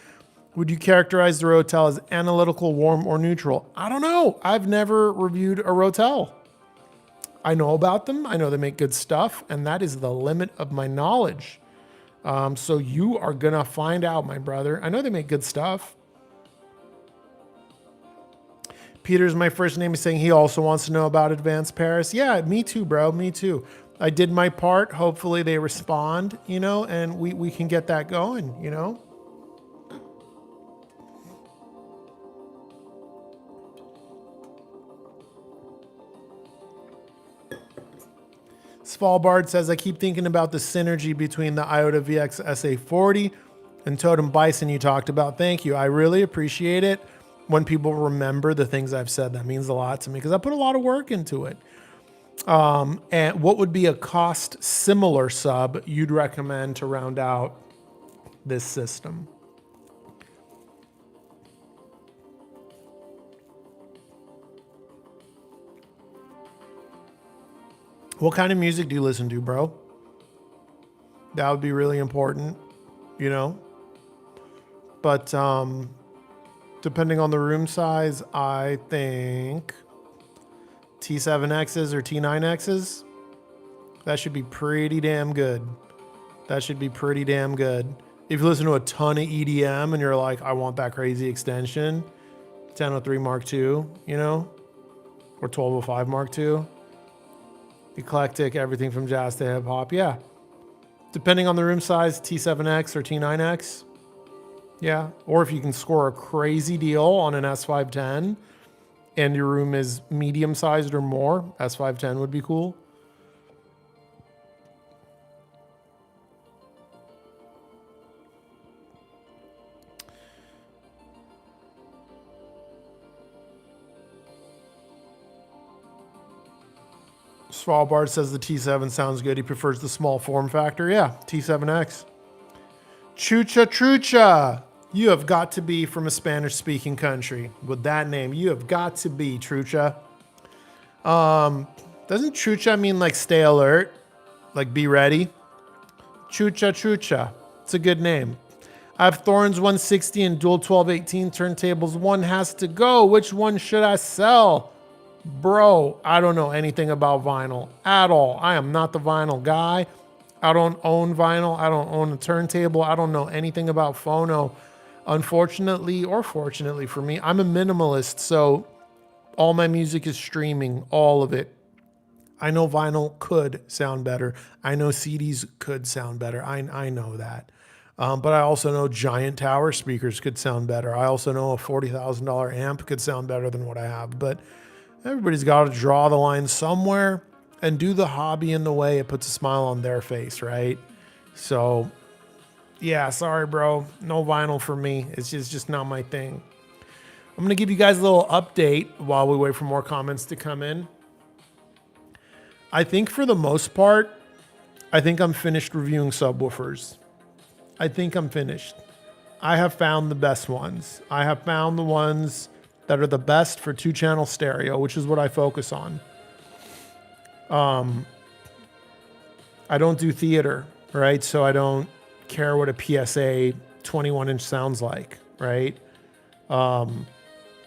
Would you characterize the Rotel as analytical, warm, or neutral? I don't know. I've never reviewed a Rotel. I know about them. I know they make good stuff, and that is the limit of my knowledge. So you are going to find out, my brother. I know they make good stuff. Peter's my first name is saying he also wants to know about Advanced Paris. Yeah, me too, bro. Me too. I did my part. Hopefully they respond, and we can get that going, Svalbard says, I keep thinking about the synergy between the IOTA VX SA40 and Totem Bison you talked about. Thank you. I really appreciate it when people remember the things I've said. That means a lot to me because I put a lot of work into it. And what would be a cost similar sub you'd recommend to round out this system? What kind of music do you listen to, bro? That would be really important, But depending on the room size, I think T7Xs or T9Xs, that should be pretty damn good. That should be pretty damn good. If you listen to a ton of EDM and you're like, I want that crazy extension, 1003 Mark II, or 1205 Mark II. Eclectic, everything from jazz to hip hop. Yeah. Depending on the room size, T7X or T9X. Yeah. Or if you can score a crazy deal on an S510 and your room is medium sized or more, S510 would be cool. Svalbard says the T7 sounds good. He prefers the small form factor. Yeah, T7X. Chucha Trucha. You have got to be from a Spanish-speaking country with that name. You have got to be Trucha. Doesn't Trucha mean like stay alert? Like be ready? Chucha Trucha. It's a good name. I have Thorns 160 and dual 1218 turntables. One has to go. Which one should I sell? Bro, I don't know anything about vinyl at all. I am not the vinyl guy. I don't own vinyl. I don't own a turntable. I don't know anything about phono. Unfortunately or fortunately for me, I'm a minimalist, so all my music is streaming, all of it. I know vinyl could sound better. I know CDs could sound better. I know that. But I also know giant tower speakers could sound better. I also know a $40,000 amp could sound better than what I have. But everybody's got to draw the line somewhere and do the hobby in the way it puts a smile on their face, right? So, yeah, sorry, bro. No vinyl for me. It's just not my thing. I'm going to give you guys a little update while we wait for more comments to come in. I think for the most part, I think I'm finished reviewing subwoofers. I think I'm finished. I have found the best ones. I have found the ones that are the best for 2-channel stereo, which is what I focus on. I don't do theater, right? So I don't care what a PSA 21-inch sounds like, right? And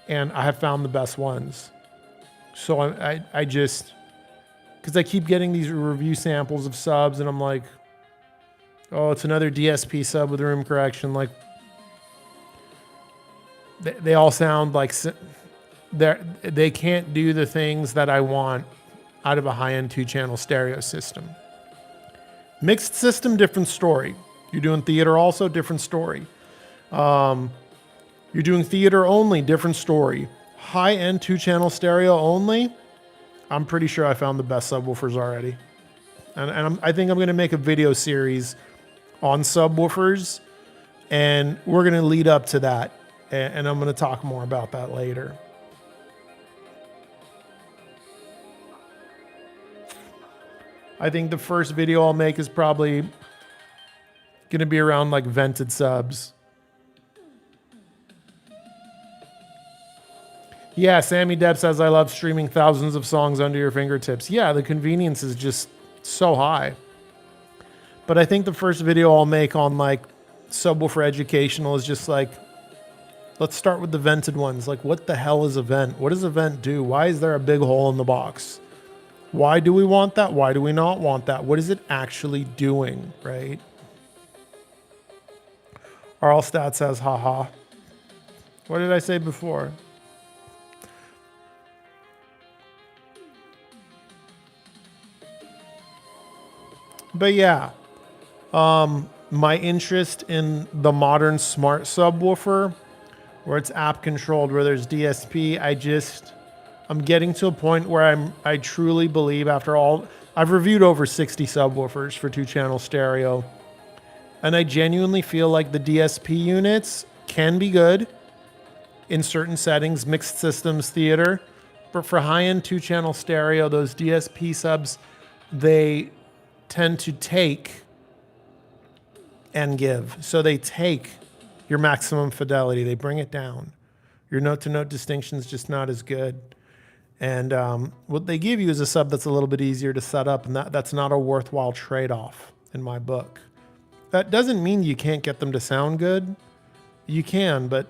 I have found the best ones. So I just, because I keep getting these review samples of subs and I'm like, oh, it's another DSP sub with room correction. Like, they all sound like they can't do the things that I want out of a high-end 2-channel stereo system. Mixed system, different story. You're doing theater also, different story. You're doing theater only, different story. High-end 2-channel stereo only, I'm pretty sure I found the best subwoofers already. And I think I'm going to make a video series on subwoofers, and we're going to lead up to that. And I'm going to talk more about that later. I think the first video I'll make is probably going to be around like vented subs. Yeah, Sammy Depp says, I love streaming thousands of songs under your fingertips. Yeah, the convenience is just so high. But I think the first video I'll make on like subwoofer educational is just like, let's start with the vented ones. Like, what the hell is a vent? What does a vent do? Why is there a big hole in the box? Why do we want that? Why do we not want that? What is it actually doing, right? Arlstat says, haha. What did I say before? But yeah, my interest in the modern smart subwoofer, where it's app controlled, where there's DSP, I'm getting to a point where I truly believe after all, I've reviewed over 60 subwoofers for 2-channel stereo, and I genuinely feel like the DSP units can be good in certain settings, mixed systems, theater, but for high-end 2-channel stereo, those DSP subs, they tend to take and give. So they take your maximum fidelity, they bring it down. Your note-to-note distinction is just not as good. And what they give you is a sub that's a little bit easier to set up, and that's not a worthwhile trade-off in my book. That doesn't mean you can't get them to sound good. You can, but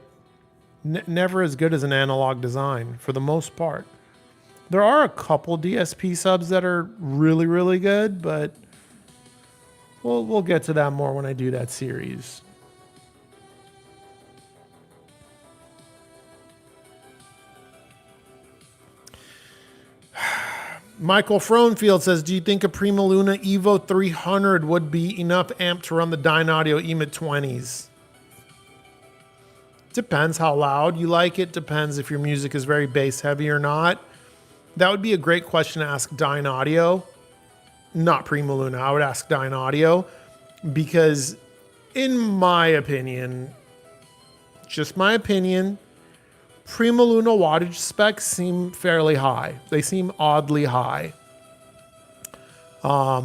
never as good as an analog design for the most part. There are a couple DSP subs that are really, really good, but we'll get to that more when I do that series. Michael Frohnfield says, do you think a Prima Luna Evo 300 would be enough amp to run the Dynaudio EMIT 20s? Depends how loud you like it. Depends if your music is very bass heavy or not. That would be a great question to ask Dynaudio, not Prima Luna. I would ask Dynaudio because in my opinion, just my opinion, Prima Luna wattage specs seem fairly high. They seem oddly high. I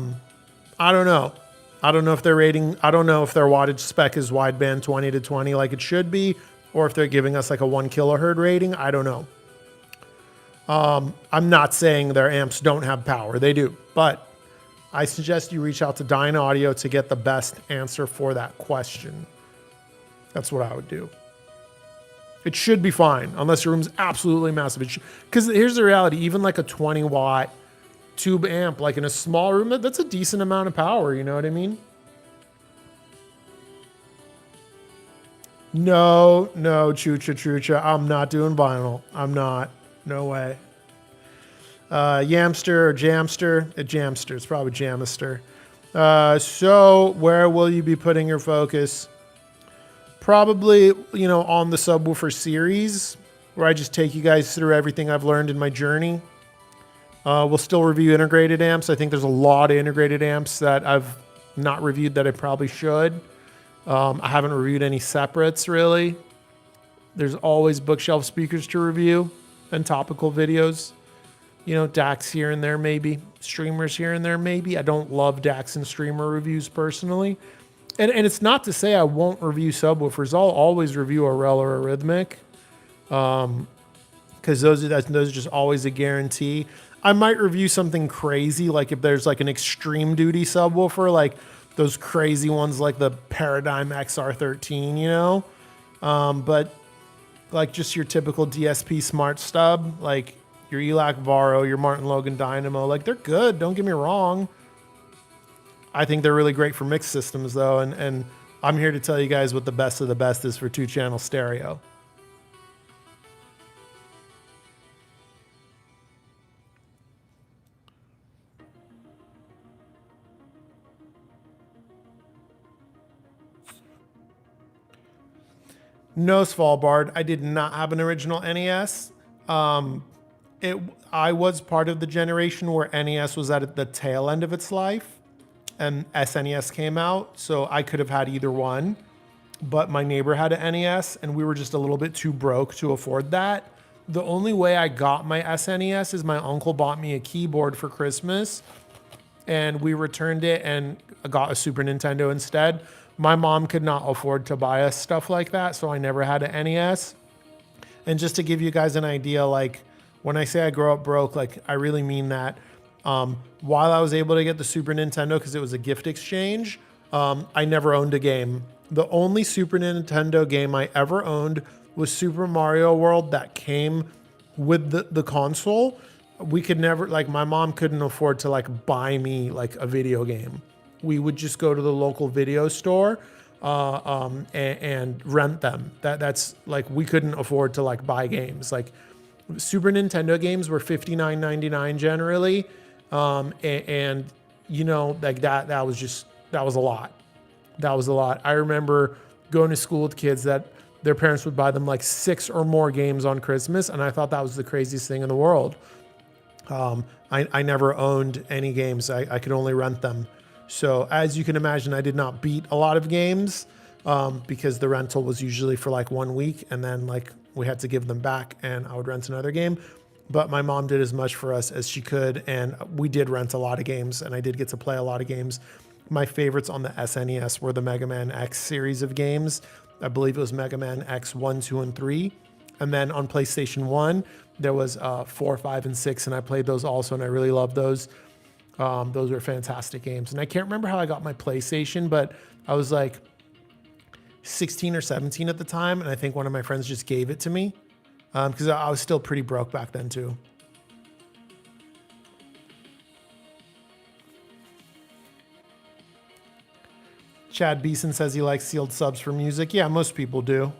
don't know. I don't know if their wattage spec is wideband 20 to 20 like it should be, or if they're giving us like a 1 kilohertz rating. I don't know. I'm not saying their amps don't have power. They do. But I suggest you reach out to Dynaudio to get the best answer for that question. That's what I would do. It should be fine, unless your room's absolutely massive. Because here's the reality, even like a 20 watt tube amp, like in a small room, that's a decent amount of power, you know what I mean? No, Chucha, I'm not doing vinyl. I'm not. No way. Yamster or Jamster? Jamster, it's probably Jamister. So where will you be putting your focus? Probably, on the subwoofer series, where I just take you guys through everything I've learned in my journey. We'll still review integrated amps. I think there's a lot of integrated amps that I've not reviewed that I probably should. I haven't reviewed any separates, really. There's always bookshelf speakers to review and topical videos. DACs here and there, maybe. Streamers here and there, maybe. I don't love DACs and streamer reviews personally. And it's not to say I won't review subwoofers. I'll always review a Rel or a Rhythmic, because those are just always a guarantee. I might review something crazy, like if there's like an extreme duty subwoofer, like those crazy ones like the Paradigm XR13, but like just your typical DSP smart stub, like your ELAC Varo, your Martin Logan Dynamo, like they're good. Don't get me wrong. I think they're really great for mixed systems, though, and I'm here to tell you guys what the best of the best is for 2-channel stereo. No, Svalbard, I did not have an original NES. I was part of the generation where NES was at the tail end of its life, and SNES came out, so I could have had either one. But my neighbor had an NES, and we were just a little bit too broke to afford that. The only way I got my SNES is my uncle bought me a keyboard for Christmas, and we returned it and got a Super Nintendo instead. My mom could not afford to buy us stuff like that, so I never had an NES. And just to give you guys an idea, like when I say I grew up broke, like I really mean that. While I was able to get the Super Nintendo because it was a gift exchange, I never owned a game. The only Super Nintendo game I ever owned was Super Mario World that came with the console. We could never, like my mom couldn't afford to like buy me like a video game. We would just go to the local video store and rent them. That's like, we couldn't afford to like buy games. Like Super Nintendo games were $59.99 generally. And like that was a lot. That was a lot. I remember going to school with kids that their parents would buy them like 6 or more games on Christmas, and I thought that was the craziest thing in the world. I never owned any games. I could only rent them. So as you can imagine, I did not beat a lot of games because the rental was usually for like 1 week, and then like we had to give them back and I would rent another game. But my mom did as much for us as she could, and we did rent a lot of games, and I did get to play a lot of games. My favorites on the SNES were the Mega Man X series of games. I believe it was Mega Man X 1, 2, and 3. And then on PlayStation 1, there was 4, 5, and 6, and I played those also, and I really loved those. Those were fantastic games. And I can't remember how I got my PlayStation, but I was like 16 or 17 at the time, and I think one of my friends just gave it to me because I was still pretty broke back then too. Chad Beeson says he likes sealed subs for music. Yeah, most people do.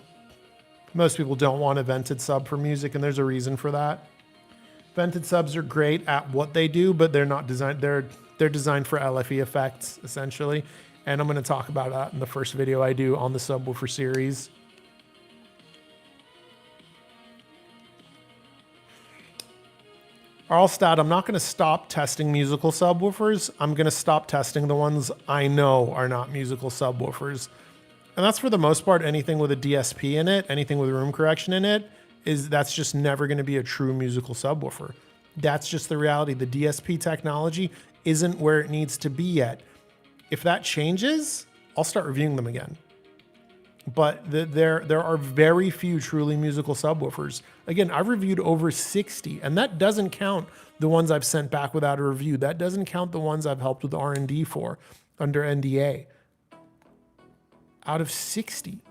Most people don't want a vented sub for music, and there's a reason for that. Vented subs are great at what they do, but they're not designed. They're designed for LFE effects essentially, and I'm going to talk about that in the first video I do on the subwoofer series. Arlstad, I'm not going to stop testing musical subwoofers. I'm going to stop testing the ones I know are not musical subwoofers. And that's for the most part anything with a DSP in it, anything with room correction in it, that's just never going to be a true musical subwoofer. That's just the reality. The DSP technology isn't where it needs to be yet. If that changes, I'll start reviewing them again. But there are very few truly musical subwoofers. Again, I've reviewed over 60, and that doesn't count the ones I've sent back without a review. That doesn't count the ones I've helped with R&D for under NDA. Out of 60,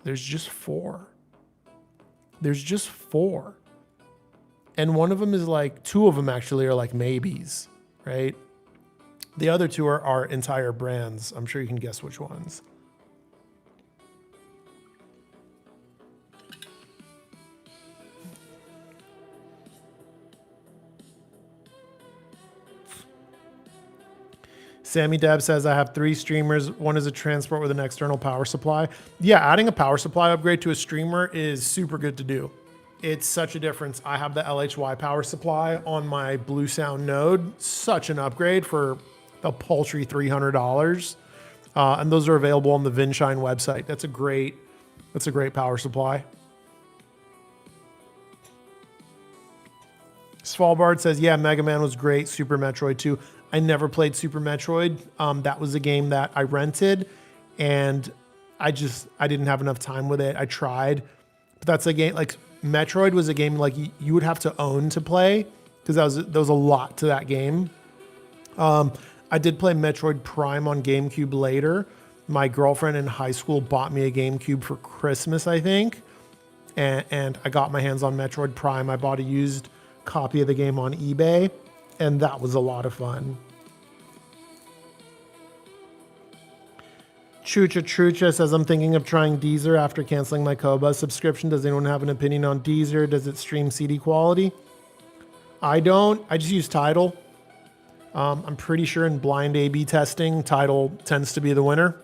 there's just 4. There's just 4. And one of them is like, 2 of them actually are like maybes, right? The other 2 are entire brands. I'm sure you can guess which ones. Sammy Deb says, I have 3 streamers. One is a transport with an external power supply. Yeah, adding a power supply upgrade to a streamer is super good to do. It's such a difference. I have the LHY power supply on my Blue Sound node. Such an upgrade for a paltry $300. And those are available on the Vinshine website. That's a great power supply. Svalbard says, yeah, Mega Man was great. Super Metroid 2. I never played Super Metroid. That was a game that I rented, and I didn't have enough time with it. I tried, but that's a game like Metroid was a game like you would have to own to play because there was a lot to that game. I did play Metroid Prime on GameCube later. My girlfriend in high school bought me a GameCube for Christmas, I think, and I got my hands on Metroid Prime. I bought a used copy of the game on eBay. And that was a lot of fun. Trucha says, I'm thinking of trying Deezer after canceling my Koba subscription. Does anyone have an opinion on Deezer? Does it stream CD quality? I don't. I just use Tidal. I'm pretty sure in blind A/B testing, Tidal tends to be the winner.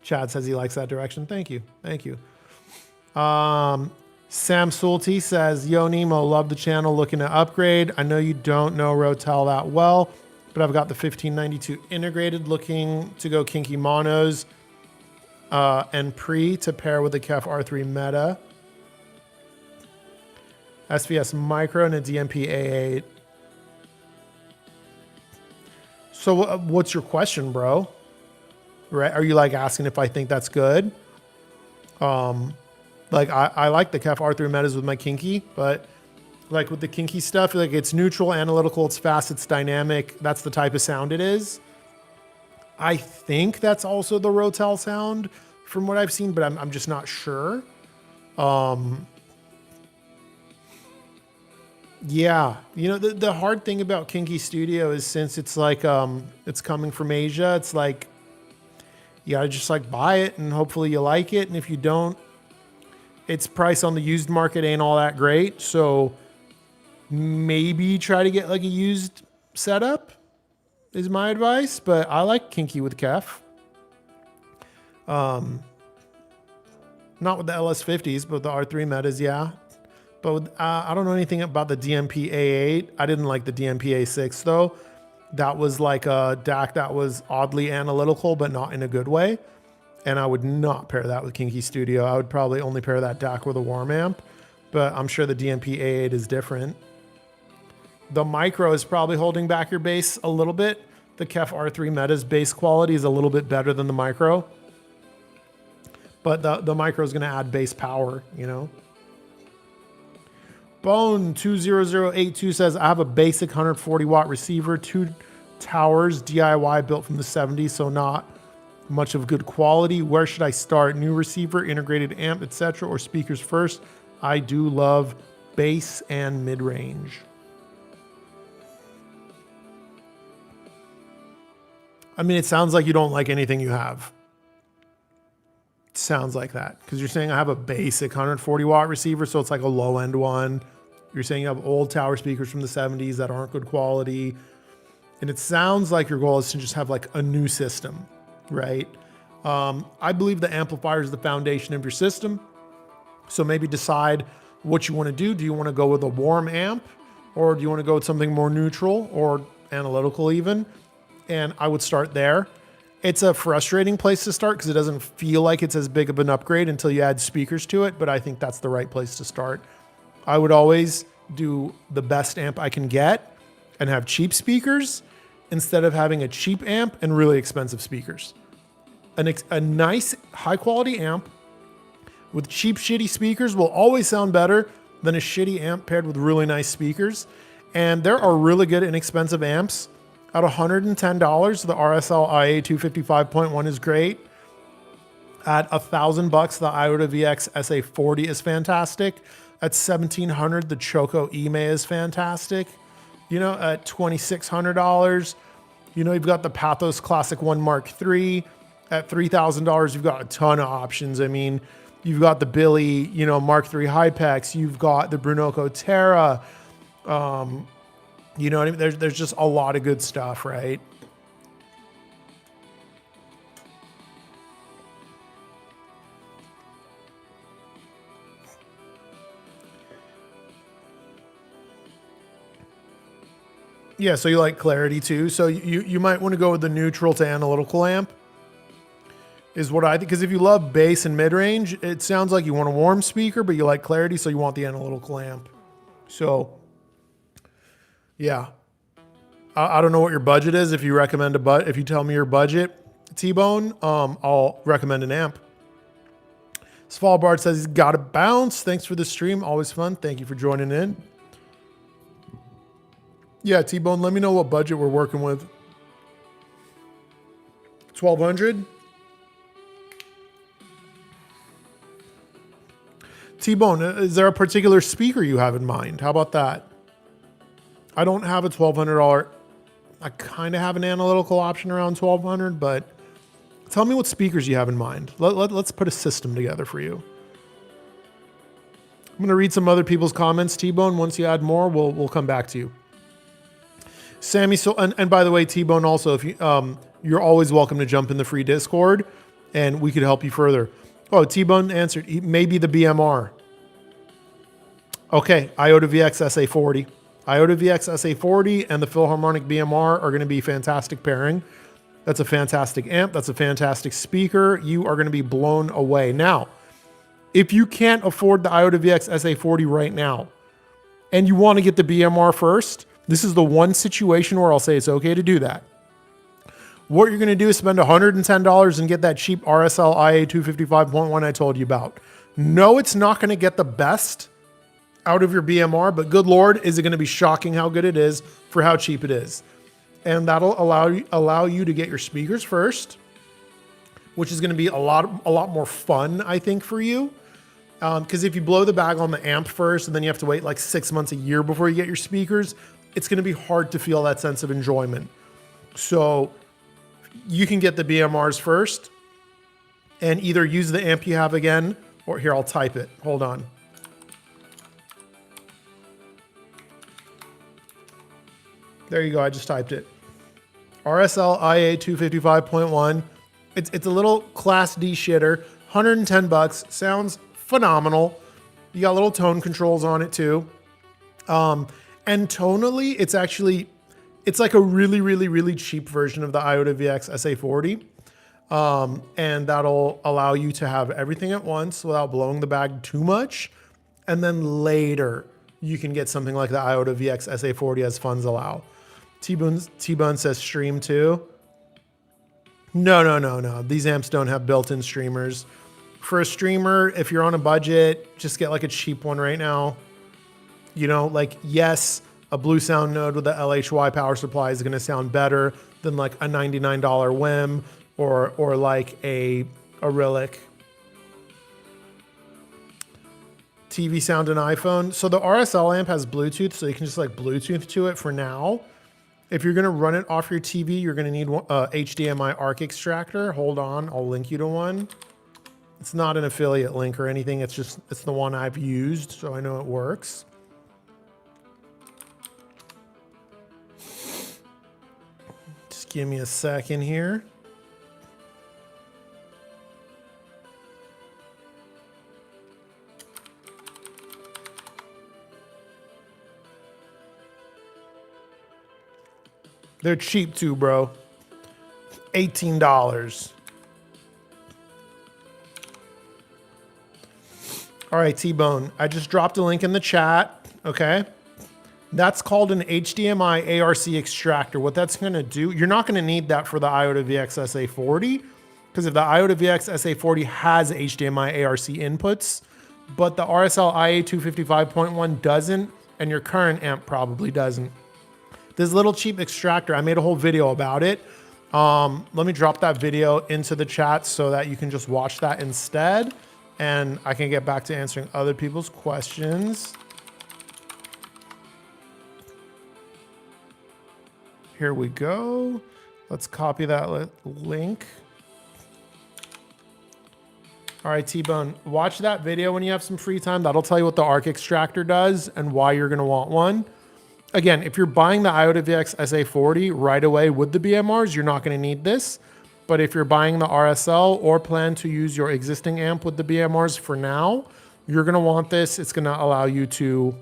Chad says he likes that direction. Thank you. Thank you. Sam Sulty says, yo, Nemo, love the channel, looking to upgrade. I know you don't know Rotel that well, but I've got the 1592 integrated, looking to go Kinky Monos and Pre to pair with the KEF R3 Meta. SVS Micro and a DMP A8. So what's your question, bro? Right? Are you like asking if I think that's good? Like I like the KEF R3 metas with my Kinky, but like with the Kinky stuff, like it's neutral, analytical, it's fast, it's dynamic. That's the type of sound it is. I think that's also the Rotel sound from what I've seen, but I'm just not sure. Yeah, you know, the hard thing about Kinky Studio is since it's like it's coming from Asia, it's like you gotta just like buy it and hopefully you like it, and if you don't, its price on the used market ain't all that great. So maybe try to get like a used setup is my advice, but I like kinky with Kef. Not with the LS50s, but the R3 metas, yeah. But with, I don't know anything about the DMP A8. I didn't like the DMP A6 though. That was like a DAC that was oddly analytical, but not in a good way. And I would not pair that with Kinky Studio. I would probably only pair that DAC with a warm amp, but I'm sure the DMP A8 is different. The micro is probably holding back your bass a little bit. The Kef R3 Meta's bass quality is a little bit better than the micro, but the micro is going to add bass power, you know. Bone20082 says, I have a basic 140 watt receiver, 2 towers, DIY built from the 70s, so not much of good quality. Where should I start? New receiver, integrated amp, etc., or speakers first? I do love bass and mid-range. I mean, it sounds like you don't like anything you have. It sounds like that. Because you're saying I have a basic 140 watt receiver, so it's like a low end one. You're saying you have old tower speakers from the 70s that aren't good quality. And it sounds like your goal is to just have like a new system, right? I believe the amplifier is the foundation of your system. So maybe decide what you want to do. Do you want to go with a warm amp, or do you want to go with something more neutral or analytical even? And I would start there. It's a frustrating place to start because it doesn't feel like it's as big of an upgrade until you add speakers to it, but I think that's the right place to start. I would always do the best amp I can get and have cheap speakers instead of having a cheap amp and really expensive speakers. A nice high quality amp with cheap shitty speakers will always sound better than a shitty amp paired with really nice speakers. And there are really good inexpensive amps. At $110, the RSL IA 255.1 is great. At $1,000, the Iota VX SA40 is fantastic. At $1,700, the Choco Ime is fantastic. You know, at $2,600, you know, you've got the Pathos Classic 1 Mark III. At $3,000, you've got a ton of options. I mean, you've got the Billy, you know, Mark III Hypex. You've got the Brunoco Terra. You know what I mean? There's just a lot of good stuff, right? Yeah, so you like clarity too. So you might want to go with the neutral to analytical amp is what I think. Because if you love bass and mid-range, it sounds like you want a warm speaker, but you like clarity, so you want the analytical amp. So yeah, I don't know what your budget is. If you recommend if you tell me your budget, T-Bone, I'll recommend an amp. Svalbard says he's got to bounce. Thanks for the stream. Always fun. Thank you for joining in. Yeah, T-Bone, let me know what budget we're working with. 1,200? T-Bone, is there a particular speaker you have in mind? How about that? I don't have a $1,200. I kind of have an analytical option around $1,200, but tell me what speakers you have in mind. Let's put a system together for you. I'm going to read some other people's comments, T-Bone. Once you add more, we'll come back to you. Sammy, so and by the way, T-Bone, also, if you you're always welcome to jump in the free Discord, and we could help you further. Oh, T-Bone answered, maybe the BMR. Okay, Iota VX SA40. Iota VX SA40 and the Philharmonic BMR are going to be fantastic pairing. That's a fantastic amp. That's a fantastic speaker. You are going to be blown away. Now, if you can't afford the Iota VX SA40 right now, and you want to get the BMR first, this is the one situation where I'll say it's okay to do that. What you're going to do is spend $110 and get that cheap RSL IA 255.1 I told you about. No, it's not going to get the best out of your BMR, but good Lord, is it going to be shocking how good it is for how cheap it is. And that'll allow you to get your speakers first, which is going to be a lot more fun, I think, for you. Because if you blow the bag on the amp first and then you have to wait like 6 months, a year before you get your speakers, it's going to be hard to feel that sense of enjoyment. So you can get the BMRs first and either use the amp you have again, or here, I'll type it. Hold on. There you go. I just typed it. RSL IA 255.1. It's a little Class D shitter. 110 bucks. Sounds phenomenal. You got little tone controls on it too. And tonally, it's like a really, really, really cheap version of the Iota VX SA40. And that'll allow you to have everything at once without blowing the bag too much. And then later, you can get something like the Iota VX SA40 as funds allow. T-Bone says stream too. No. These amps don't have built-in streamers. For a streamer, if you're on a budget, just get like a cheap one right now. You know, like, yes, a Blue Sound node with a LHY power supply is going to sound better than like a $99 WIM or like a Rillic. TV sound and iPhone. So the RSL amp has Bluetooth, so you can just like Bluetooth to it for now. If you're going to run it off your TV, you're going to need a HDMI ARC extractor. Hold on, I'll link you to one. It's not an affiliate link or anything. It's the one I've used, so I know it works. Just give me a second here. They're cheap too, bro. $18. All right, T-Bone. I just dropped a link in the chat, okay? That's called an HDMI ARC extractor. What that's going to do, you're not going to need that for the Iota VX SA40, because if the Iota VX SA40 has HDMI ARC inputs, but the RSL IA 255.1 doesn't, and your current amp probably doesn't. This little cheap extractor, I made a whole video about it. Let me drop that video into the chat so that you can just watch that instead, and I can get back to answering other people's questions. Here we go. Let's copy that link. All right, T-Bone, watch that video when you have some free time. That'll tell you what the ARC extractor does and why you're gonna want one. Again, if you're buying the Iota VX SA40 right away with the BMRs, you're not going to need this. But if you're buying the RSL or plan to use your existing amp with the BMRs for now, you're going to want this. It's going to allow you to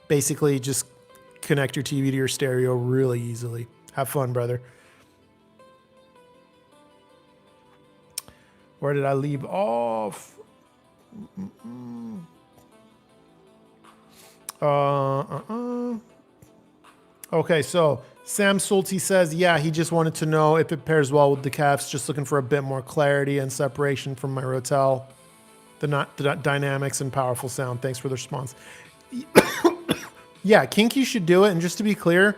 basically just connect your TV to your stereo really easily. Have fun, brother. Where did I leave off? Okay, so Sam Sulte says, yeah, he just wanted to know if it pairs well with the Kefs, just looking for a bit more clarity and separation from my Rotel. The dynamics and powerful sound. Thanks for the response. Yeah, Kinky should do it. And just to be clear,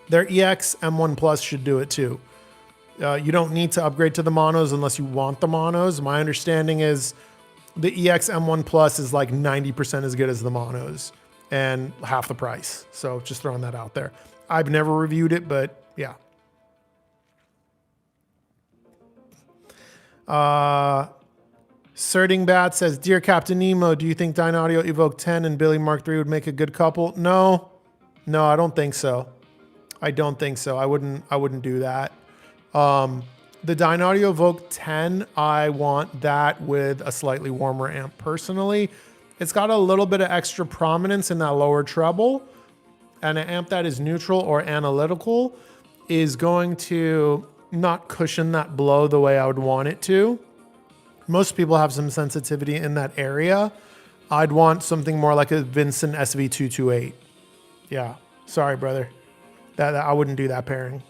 their EX M1 Plus should do it too. You don't need to upgrade to the monos unless you want the monos. My understanding is the EX M1 Plus is like 90% as good as the monos and half the price. So just throwing that out there. I've never reviewed it, but yeah. Serdingbat says, Dear Captain Nemo, do you think Dynaudio Evoke 10 and Billy Mark III would make a good couple? No, I don't think so. I don't think so. I wouldn't do that. The Dynaudio Evoke 10, I want that with a slightly warmer amp personally. It's got a little bit of extra prominence in that lower treble, and an amp that is neutral or analytical is going to not cushion that blow the way I would want it to. Most people have some sensitivity in that area. I'd want something more like a Vincent SV228. Yeah, sorry, brother. That I wouldn't do that pairing.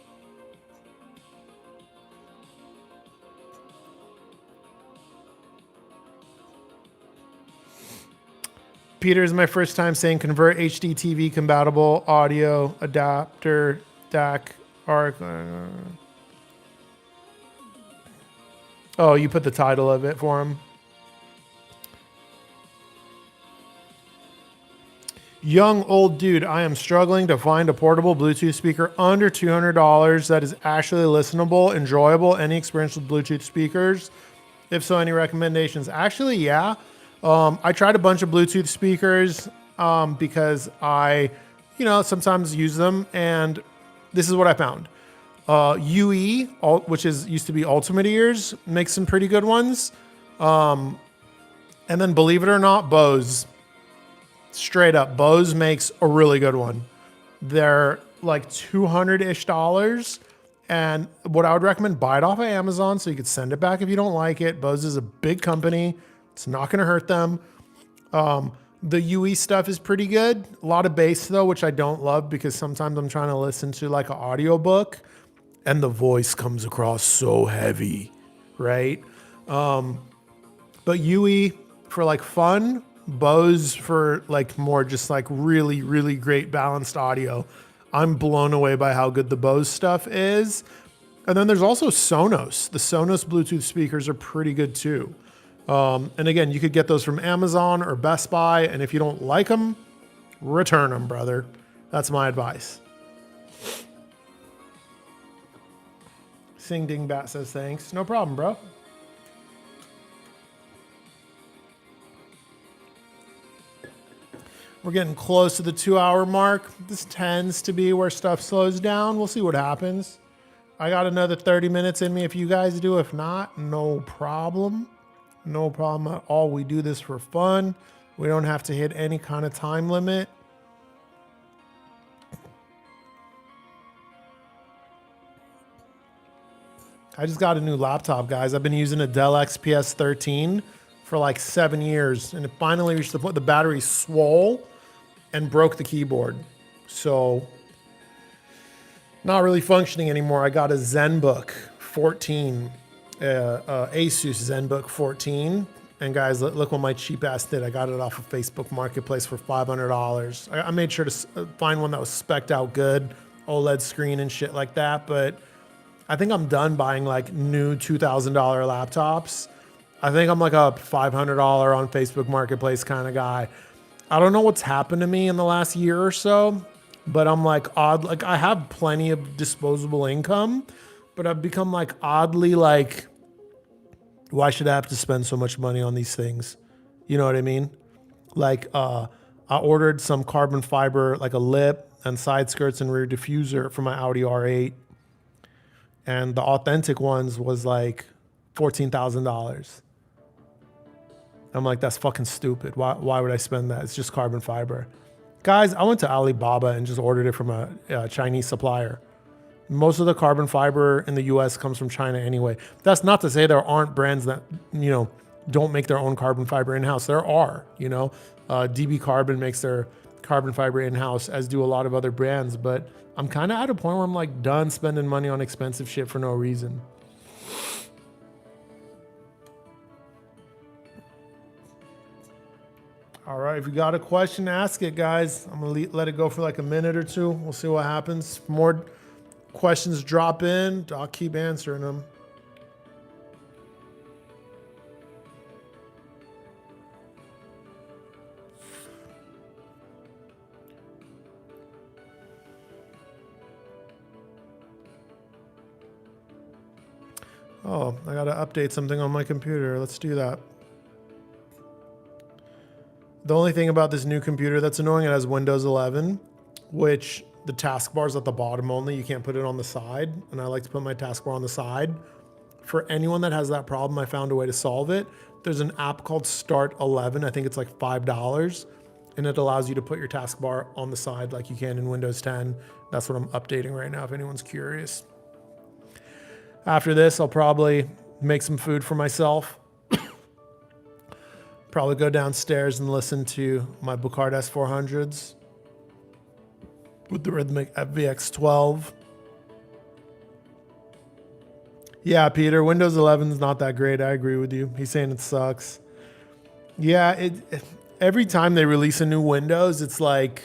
Peter, is my first time saying convert HD TV compatible audio adapter DAC ARC. Oh, you put the title of it for him. Young old dude, I am struggling to find a portable Bluetooth speaker under $200 that is actually listenable, enjoyable. Any experience with Bluetooth speakers? If so, any recommendations? Actually, yeah. I tried a bunch of Bluetooth speakers because I sometimes use them. And this is what I found. UE, which used to be Ultimate Ears, makes some pretty good ones. And then believe it or not, Bose. Straight up, Bose makes a really good one. They're like $200-ish. And what I would recommend, buy it off of Amazon so you could send it back if you don't like it. Bose is a big company. It's not going to hurt them. The UE stuff is pretty good. A lot of bass though, which I don't love because sometimes I'm trying to listen to like an audiobook and the voice comes across so heavy, right? But UE for like fun, Bose for like more just like really, really great balanced audio. I'm blown away by how good the Bose stuff is. And then there's also Sonos. The Sonos Bluetooth speakers are pretty good too. And again, you could get those from Amazon or Best Buy. And if you don't like them, return them, brother. That's my advice. Sing Dingbat says thanks. No problem, bro. We're getting close to the 2-hour mark. This tends to be where stuff slows down. We'll see what happens. I got another 30 minutes in me if you guys do. If not, no problem. No problem at all. We do this for fun. We don't have to hit any kind of time limit. I just got a new laptop, guys. I've been using a Dell XPS 13 for like 7 years, and it finally reached the point the battery swole and broke the keyboard. So not really functioning anymore. I got a ZenBook 14, Asus ZenBook 14. And guys, look what my cheap ass did. I got it off of Facebook Marketplace for $500. I made sure to find one that was spec'd out good, OLED screen and shit like that. But I think I'm done buying like new $2,000 laptops. I think I'm like a $500 on Facebook Marketplace kind of guy. I don't know what's happened to me in the last year or so, but I'm like like I have plenty of disposable income, but I've become like oddly like, why should I have to spend so much money on these things? You know what I mean? Like I ordered some carbon fiber, like a lip and side skirts and rear diffuser for my Audi R8. And the authentic ones was like $14,000. I'm like, that's fucking stupid. Why would I spend that? It's just carbon fiber. Guys, I went to Alibaba and just ordered it from a Chinese supplier. Most of the carbon fiber in the US comes from China anyway. That's not to say there aren't brands that, don't make their own carbon fiber in-house. There are, DB Carbon makes their carbon fiber in-house, as do a lot of other brands. But I'm kind of at a point where I'm like done spending money on expensive shit for no reason. All right, if you got a question, ask it, guys. I'm gonna let it go for like a minute or two. We'll see what happens. If more questions drop in, I'll keep answering them. Oh, I gotta update something on my computer. Let's do that. The only thing about this new computer that's annoying, it has Windows 11, which the taskbar is at the bottom only. You can't put it on the side. And I like to put my taskbar on the side. For anyone that has that problem, I found a way to solve it. There's an app called Start 11. I think it's like $5. And it allows you to put your taskbar on the side like you can in Windows 10. That's what I'm updating right now if anyone's curious. After this, I'll probably make some food for myself. Probably go downstairs and listen to my Bucard S400s with the Rhythmic FVX12. Yeah, Peter, Windows 11 is not that great. I agree with you. He's saying it sucks. Yeah, every time they release a new Windows, it's like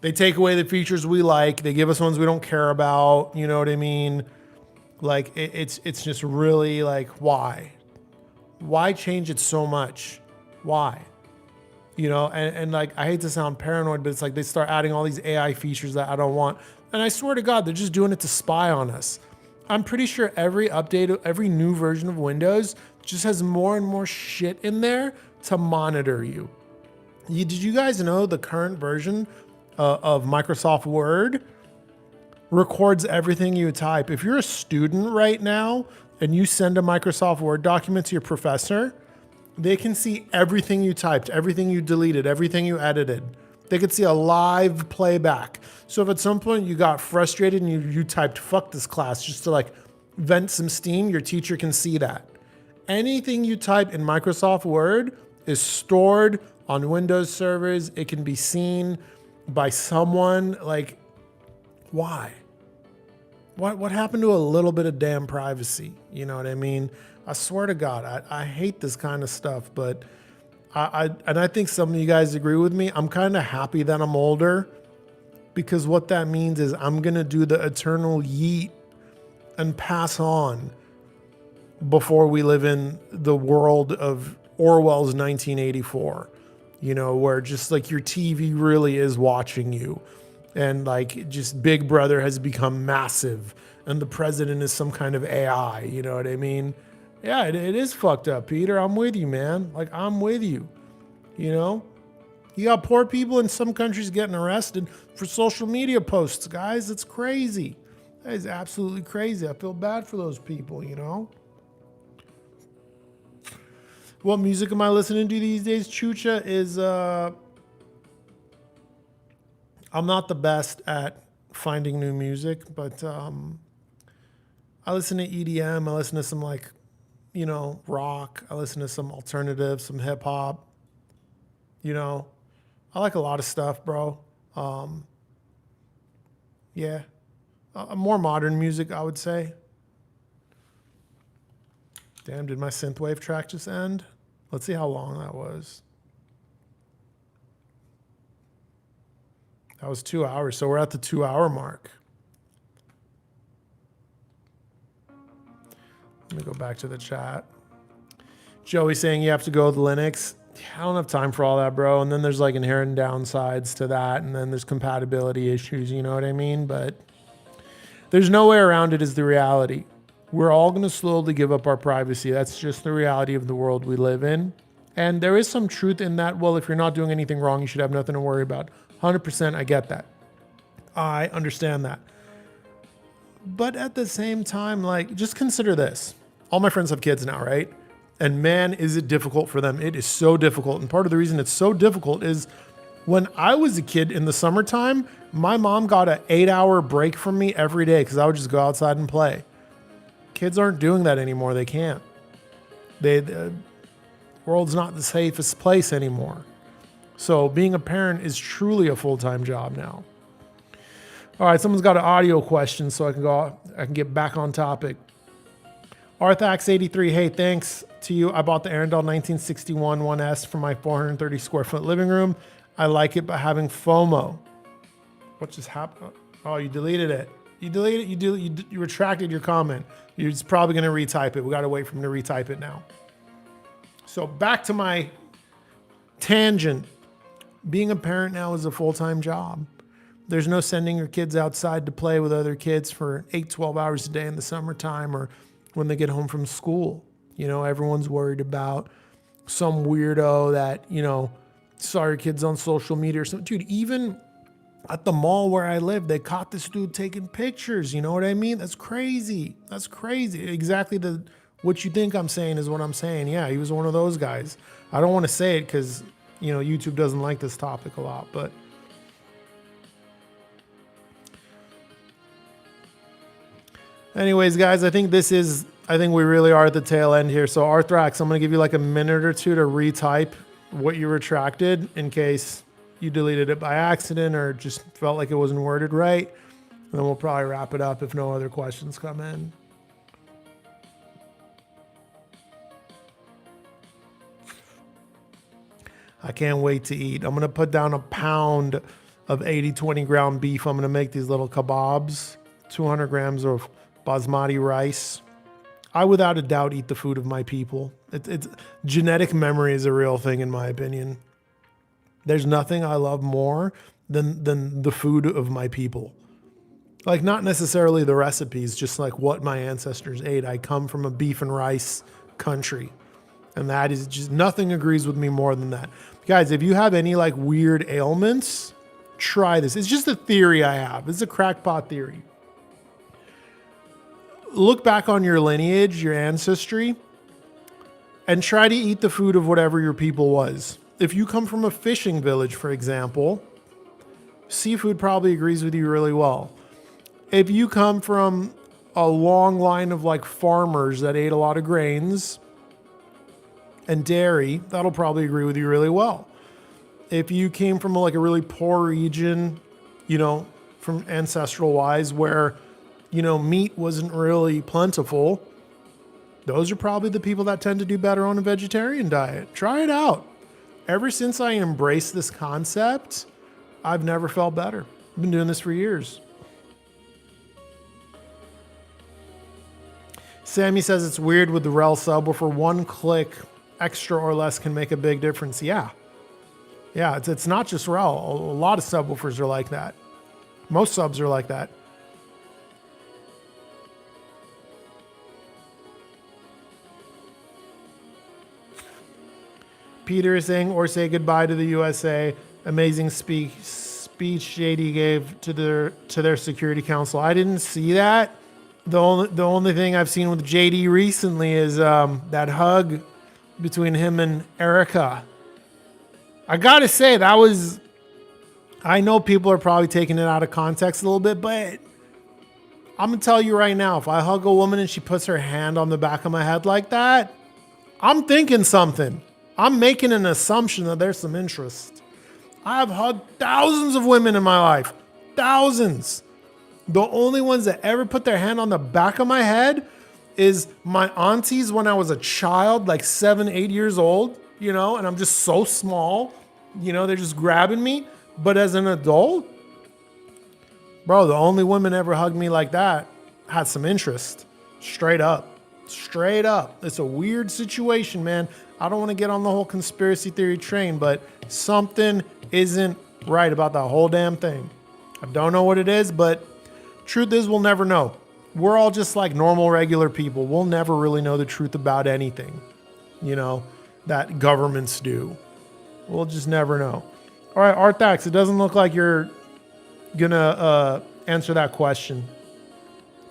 they take away the features we like. They give us ones we don't care about. You know what I mean? Like it's just really like, why? Why change it so much? Why? And like, I hate to sound paranoid, but it's like they start adding all these AI features that I don't want. And I swear to God, they're just doing it to spy on us. I'm pretty sure every update, every new version of Windows just has more and more shit in there to monitor you. Did you guys know the current version of Microsoft Word records everything you type. If you're a student right now and you send a Microsoft Word document to your professor, they can see everything you typed, everything you deleted, everything you edited. They could see a live playback. So if at some point you got frustrated and you typed "fuck this class" just to like vent some steam, your teacher can see that. Anything you type in Microsoft Word is stored on Windows servers. It can be seen by someone. Like, why? What happened to a little bit of damn privacy? You know what I mean? I swear to God, I hate this kind of stuff, but I think some of you guys agree with me. I'm kind of happy that I'm older, because what that means is I'm going to do the eternal yeet and pass on before we live in the world of Orwell's 1984, you know, where just like your TV really is watching you, and like just Big Brother has become massive and the president is some kind of AI, you know what I mean? Yeah, it is fucked up, Peter. I'm with you, man. Like, I'm with you. You know? You got poor people in some countries getting arrested for social media posts, guys. It's crazy. That is absolutely crazy. I feel bad for those people, you know? What music am I listening to these days? Chucha is, I'm not the best at finding new music, but I listen to EDM. I listen to some like, you know, rock. I listen to some alternative, some hip hop. You know, I like a lot of stuff, bro. Yeah, more modern music, I would say. Damn, did my synthwave track just end? Let's see how long that was. That was 2 hours, so we're at the 2 hour mark. Let me go back to the chat. Joey saying you have to go with Linux. I don't have time for all that, bro. And then there's like inherent downsides to that. And then there's compatibility issues, you know what I mean? But there's no way around it, is the reality. We're all going to slowly give up our privacy. That's just the reality of the world we live in. And there is some truth in that. Well, if you're not doing anything wrong, you should have nothing to worry about. 100%, I get that. I understand that. But at the same time, like, just consider this. All my friends have kids now, right? And man, is it difficult for them. It is so difficult. And part of the reason it's so difficult is when I was a kid in the summertime, my mom got an 8-hour break from me every day because I would just go outside and play. Kids aren't doing that anymore. They can't. The world's not the safest place anymore. So being a parent is truly a full-time job now. All right, someone's got an audio question, so I can get back on topic. Arthax83, hey, thanks to you. I bought the Arendelle 1961 1S for my 430 square foot living room. I like it by having FOMO. What just happened? Oh, you deleted it. You deleted it. You retracted your comment. You're just probably going to retype it. We got to wait for him to retype it now. So back to my tangent. Being a parent now is a full-time job. There's no sending your kids outside to play with other kids for 8-12 hours a day in the summertime or when they get home from school. You know, everyone's worried about some weirdo that, you know, saw your kids on social media or something. Dude, even at the mall where I live, they caught this dude taking pictures. You know what I mean? That's crazy. That's crazy. Exactly what you think I'm saying is what I'm saying. Yeah, he was one of those guys. I don't want to say it because, you know, YouTube doesn't like this topic a lot, but anyways, guys, I think we really are at the tail end here. So Arthrax, I'm going to give you like a minute or two to retype what you retracted in case you deleted it by accident or just felt like it wasn't worded right. And then we'll probably wrap it up if no other questions come in. I can't wait to eat. I'm going to put down a pound of 80-20 ground beef. I'm going to make these little kebabs, 200 grams of basmati rice. I, without a doubt, eat the food of my people. It's genetic memory is a real thing, in my opinion. There's nothing I love more than the food of my people. Like, not necessarily the recipes, just like what my ancestors ate. I come from a beef and rice country. And that is just, nothing agrees with me more than that. Guys, if you have any like weird ailments, try this. It's just a theory I have. It's a crackpot theory. Look back on your lineage, your ancestry, and try to eat the food of whatever your people was. If you come from a fishing village, for example, seafood probably agrees with you really well. If you come from a long line of like farmers that ate a lot of grains and dairy, that'll probably agree with you really well. If you came from like a really poor region, from ancestral wise, where, meat wasn't really plentiful, those are probably the people that tend to do better on a vegetarian diet. Try it out. Ever since I embraced this concept, I've never felt better. I've been doing this for years. Sammy says it's weird with the rel subwoofer. One click extra or less can make a big difference. Yeah, it's not just rel. A lot of subwoofers are like that. Most subs are like that. Peter is saying, or say goodbye to the USA. Amazing speech JD gave to their Security Council. I didn't see that. The only thing I've seen with JD recently is that hug between him and Erica. I gotta say, that was... I know people are probably taking it out of context a little bit, but I'm gonna tell you right now, if I hug a woman and she puts her hand on the back of my head like that, I'm thinking something. I'm making an assumption that there's some interest. I've hugged thousands of women in my life. Thousands. The only ones that ever put their hand on the back of my head is my aunties when I was a child, like 7, 8 years old, and I'm just so small, they're just grabbing me. But as an adult, bro, the only women ever hugged me like that had some interest. Straight up. It's a weird situation, man. I don't want to get on the whole conspiracy theory train, but something isn't right about that whole damn thing. I don't know what it is, but truth is we'll never know. We're all just like normal, regular people. We'll never really know the truth about anything, that governments do. We'll just never know. All right, Arthax, it doesn't look like you're going to answer that question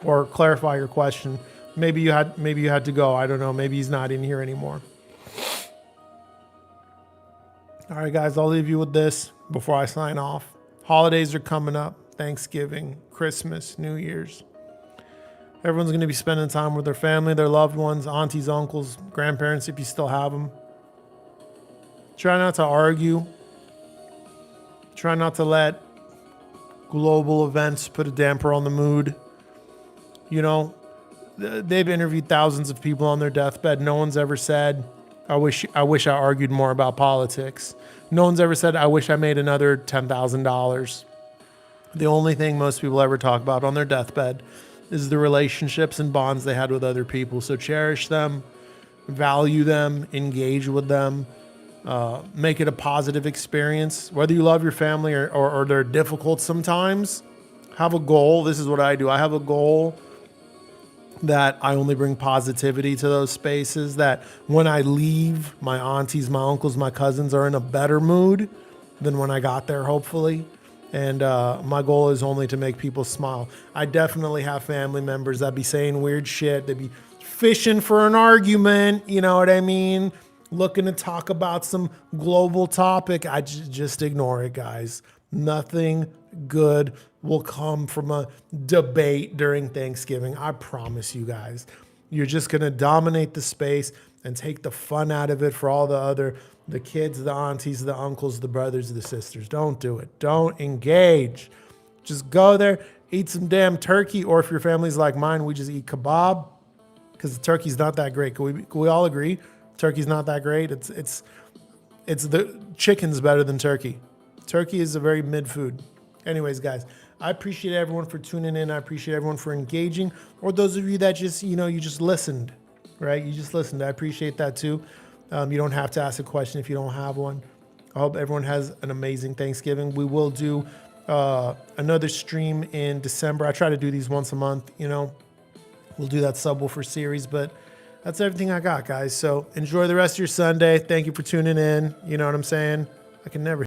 or clarify your question. Maybe you had to go. I don't know. Maybe he's not in here anymore. All right, guys, I'll leave you with this before I sign off. Holidays are coming up. Thanksgiving, Christmas, New Year's. Everyone's going to be spending time with their family, their loved ones, aunties, uncles, grandparents, if you still have them. Try not to argue. Try not to let global events put a damper on the mood. They've interviewed thousands of people on their deathbed. No one's ever said, I wish I argued more about politics. No one's ever said, I wish I made another $10,000. The only thing most people ever talk about on their deathbed is the relationships and bonds they had with other people. So cherish them, value them, engage with them, make it a positive experience. Whether you love your family or they're difficult sometimes, have a goal. This is what I do. I have a goal that I only bring positivity to those spaces, that when I leave, my aunties, my uncles, my cousins are in a better mood than when I got there, hopefully. And my goal is only to make people smile. I definitely have family members that be saying weird shit. They be fishing for an argument, you know what I mean? Looking to talk about some global topic. I just ignore it, guys. Nothing good will come from a debate during Thanksgiving. I promise you guys. You're just going to dominate the space and take the fun out of it for all the kids, the aunties, the uncles, the brothers, the sisters. Don't do it. Don't engage. Just go there, eat some damn turkey, or if your family's like mine, we just eat kebab because the turkey's not that great. Can we all agree? Turkey's not that great. It's the chicken's better than turkey. Turkey is a very mid food. Anyways, guys, I appreciate everyone for tuning in. I appreciate everyone for engaging. Or those of you that just, you just listened, right? You just listened. I appreciate that too. You don't have to ask a question if you don't have one. I hope everyone has an amazing Thanksgiving. We will do another stream in December. I try to do these once a month, We'll do that subwoofer series, but that's everything I got, guys. So enjoy the rest of your Sunday. Thank you for tuning in. You know what I'm saying? I can never